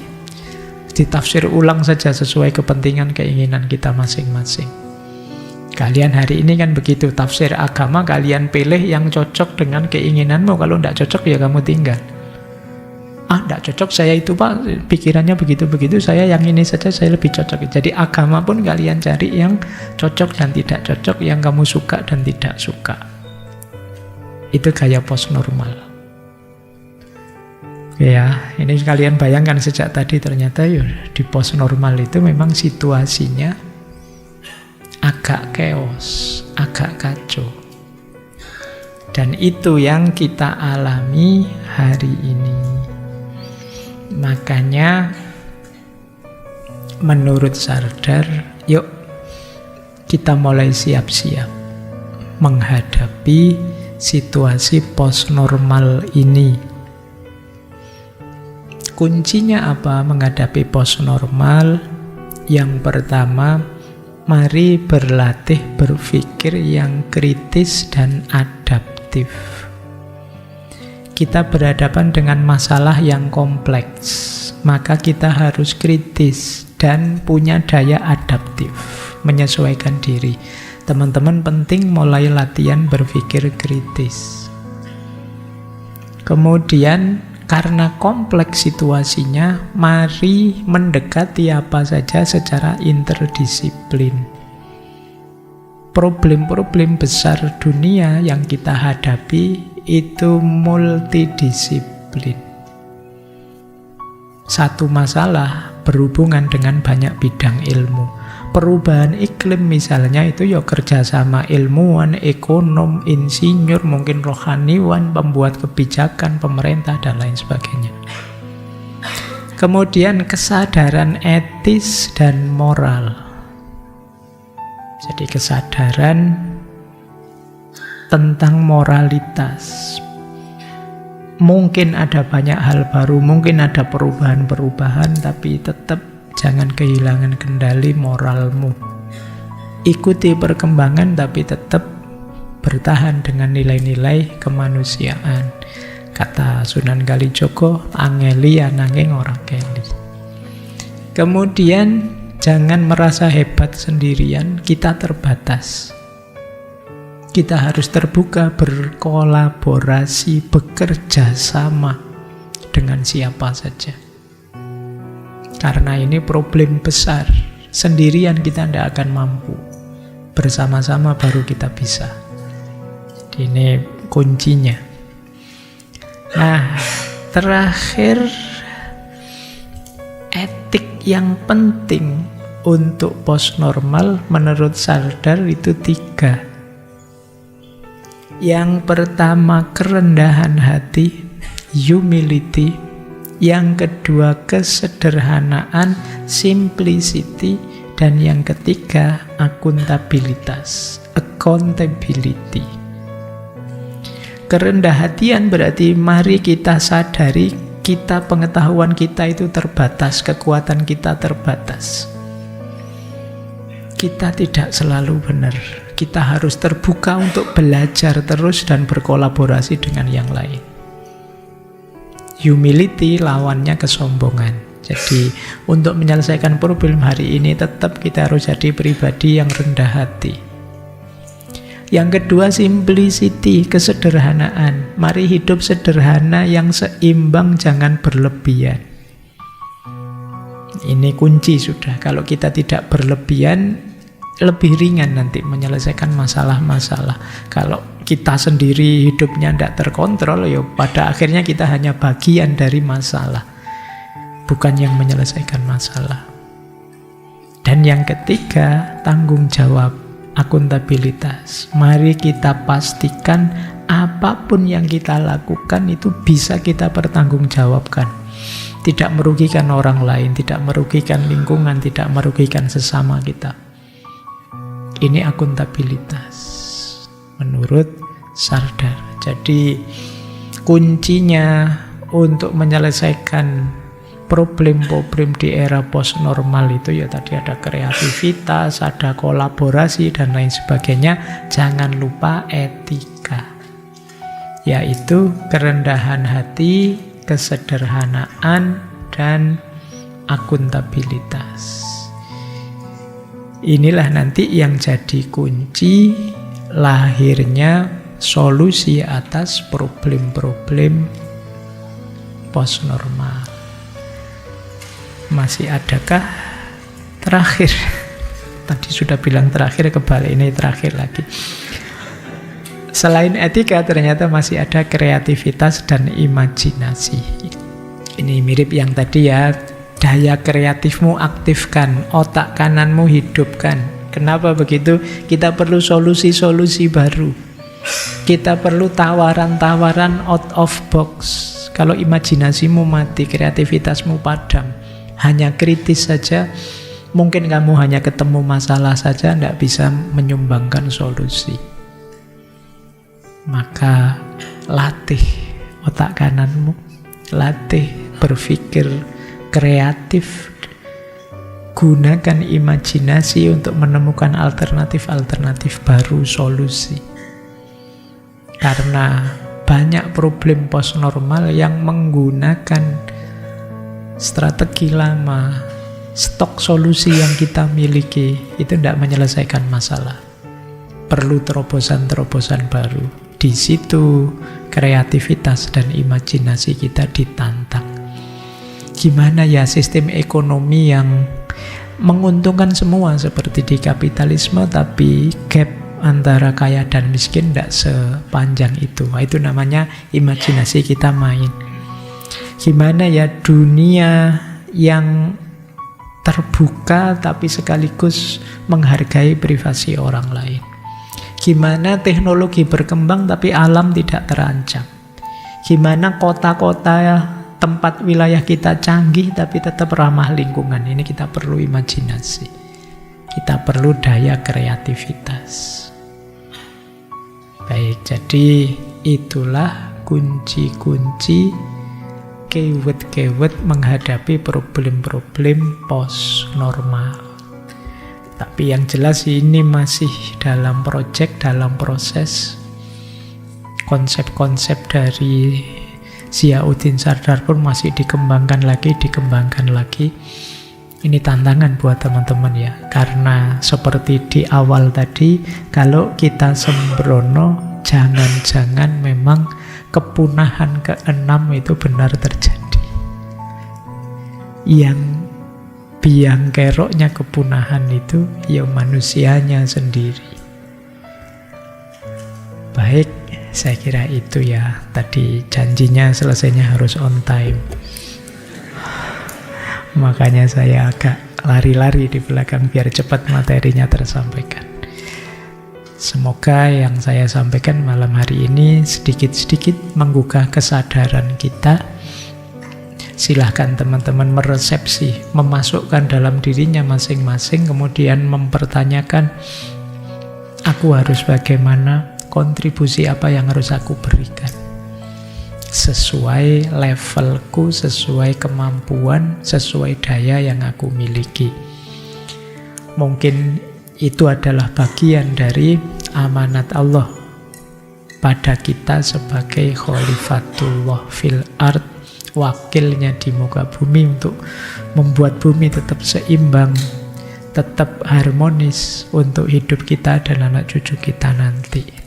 Ditafsir ulang saja sesuai kepentingan keinginan kita masing-masing. Kalian hari ini kan begitu, tafsir agama kalian pilih yang cocok dengan keinginanmu. Kalau tidak cocok ya kamu tinggal. Tidak cocok saya itu Pak, pikirannya begitu-begitu, saya yang ini saja, saya lebih cocok. Jadi agama pun kalian cari yang cocok dan tidak cocok, yang kamu suka dan tidak suka. Itu gaya post normal. Ya, ini kalian bayangkan sejak tadi ternyata di post normal itu memang situasinya agak chaos, agak kacau. Dan itu yang kita alami hari ini. Makanya menurut Sardar, yuk kita mulai siap-siap menghadapi situasi post normal ini. Kuncinya apa menghadapi post normal? Yang pertama, mari berlatih berpikir yang kritis dan adaptif. Kita berhadapan dengan masalah yang kompleks, maka kita harus kritis dan punya daya adaptif, menyesuaikan diri. Teman-teman penting mulai latihan berpikir kritis. Kemudian karena kompleks situasinya, mari mendekati apa saja secara interdisiplin. Problem-problem besar dunia yang kita hadapi itu multidisiplin. Satu masalah berhubungan dengan banyak bidang ilmu. Perubahan iklim misalnya itu ya kerjasama ilmuwan, ekonom, insinyur, mungkin rohaniwan, pembuat kebijakan, pemerintah, dan lain sebagainya. Kemudian kesadaran etis dan moral. Jadi kesadaran tentang moralitas. Mungkin ada banyak hal baru, mungkin ada perubahan-perubahan, tapi tetap jangan kehilangan kendali moralmu. Ikuti perkembangan, tapi tetap bertahan dengan nilai-nilai kemanusiaan. Kata Sunan Kalijaga, angeli ananging ora keli. Kemudian jangan merasa hebat sendirian, kita terbatas. Kita harus terbuka, berkolaborasi, bekerja sama dengan siapa saja. Karena ini problem besar. Sendirian kita tidak akan mampu. Bersama-sama baru kita bisa. Jadi ini kuncinya. Nah, terakhir, etik yang penting untuk post-normal menurut Sardar itu 3. Yang pertama, kerendahan hati, humility. Yang kedua, kesederhanaan, simplicity. Dan yang ketiga, akuntabilitas, accountability. Kerendah hatian berarti mari kita sadari kita, pengetahuan kita itu terbatas, kekuatan kita terbatas. Kita tidak selalu benar. Kita harus terbuka untuk belajar terus dan berkolaborasi dengan yang lain. Humility lawannya kesombongan. Jadi untuk menyelesaikan problem hari ini tetap kita harus jadi pribadi yang rendah hati. Yang kedua, simplicity, kesederhanaan. Mari hidup sederhana yang seimbang, jangan berlebihan. Ini kunci sudah. Kalau kita tidak berlebihan, lebih ringan nanti menyelesaikan masalah-masalah. Kalau kita sendiri hidupnya tidak terkontrol, ya pada akhirnya kita hanya bagian dari masalah, bukan yang menyelesaikan masalah. Dan yang ketiga, tanggung jawab, akuntabilitas. Mari kita pastikan apapun yang kita lakukan itu bisa kita pertanggungjawabkan. Tidak merugikan orang lain, tidak merugikan lingkungan, tidak merugikan sesama kita. Ini akuntabilitas menurut Sardar. Jadi kuncinya untuk menyelesaikan problem-problem di era post-normal itu ya tadi ada kreativitas, ada kolaborasi dan lain sebagainya. Jangan lupa etika, yaitu kerendahan hati, kesederhanaan, dan akuntabilitas. Inilah nanti yang jadi kunci lahirnya solusi atas problem-problem post-normal. Masih adakah? Terakhir. Tadi sudah bilang terakhir, kebalik, ini terakhir lagi. Selain etika, ternyata masih ada kreativitas dan imajinasi. Ini mirip yang tadi ya. Daya kreatifmu aktifkan, otak kananmu hidupkan. Kenapa begitu? Kita perlu solusi-solusi baru. Kita perlu tawaran-tawaran out of box. Kalau imajinasimu mati, kreativitasmu padam, hanya kritis saja, mungkin kamu hanya ketemu masalah saja, tidak bisa menyumbangkan solusi. Maka latih otak kananmu, latih berpikir kreatif, gunakan imajinasi untuk menemukan alternatif-alternatif baru, solusi. Karena banyak problem post-normal yang menggunakan strategi lama, stok solusi yang kita miliki itu tidak menyelesaikan masalah. Perlu terobosan-terobosan baru. Di situ kreativitas dan imajinasi kita ditantang. Gimana ya sistem ekonomi yang menguntungkan semua seperti di kapitalisme, tapi gap antara kaya dan miskin tidak sepanjang itu. Itu namanya imajinasi kita main. Gimana ya dunia yang terbuka tapi sekaligus menghargai privasi orang lain. Gimana teknologi berkembang tapi alam tidak terancam. Gimana kota-kota tempat wilayah kita canggih tapi tetap ramah lingkungan. Ini kita perlu imajinasi. Kita perlu daya kreativitas. Baik, jadi itulah kunci-kunci keyword-keyword menghadapi problem-problem post-normal. Tapi yang jelas ini masih dalam dalam proses. Konsep-konsep dari Ziauddin Sardar pun masih dikembangkan lagi. Ini tantangan buat teman-teman ya. Karena seperti di awal tadi, kalau kita sembrono, jangan-jangan memang kepunahan ke-6 itu benar terjadi. Yang biang keroknya kepunahan itu ya manusianya sendiri. Baik, saya kira itu ya. Tadi janjinya selesainya harus on time. Makanya saya agak lari-lari di belakang biar cepat materinya tersampaikan. Semoga yang saya sampaikan malam hari ini sedikit-sedikit menggugah kesadaran kita. Silahkan teman-teman meresepsi, memasukkan dalam dirinya masing-masing, kemudian mempertanyakan, aku harus bagaimana, kontribusi apa yang harus aku berikan. Sesuai levelku, sesuai kemampuan, sesuai daya yang aku miliki. Mungkin itu adalah bagian dari amanat Allah pada kita sebagai Khalifatullah fil ard, wakilnya di muka bumi, untuk membuat bumi tetap seimbang, tetap harmonis untuk hidup kita dan anak cucu kita nanti.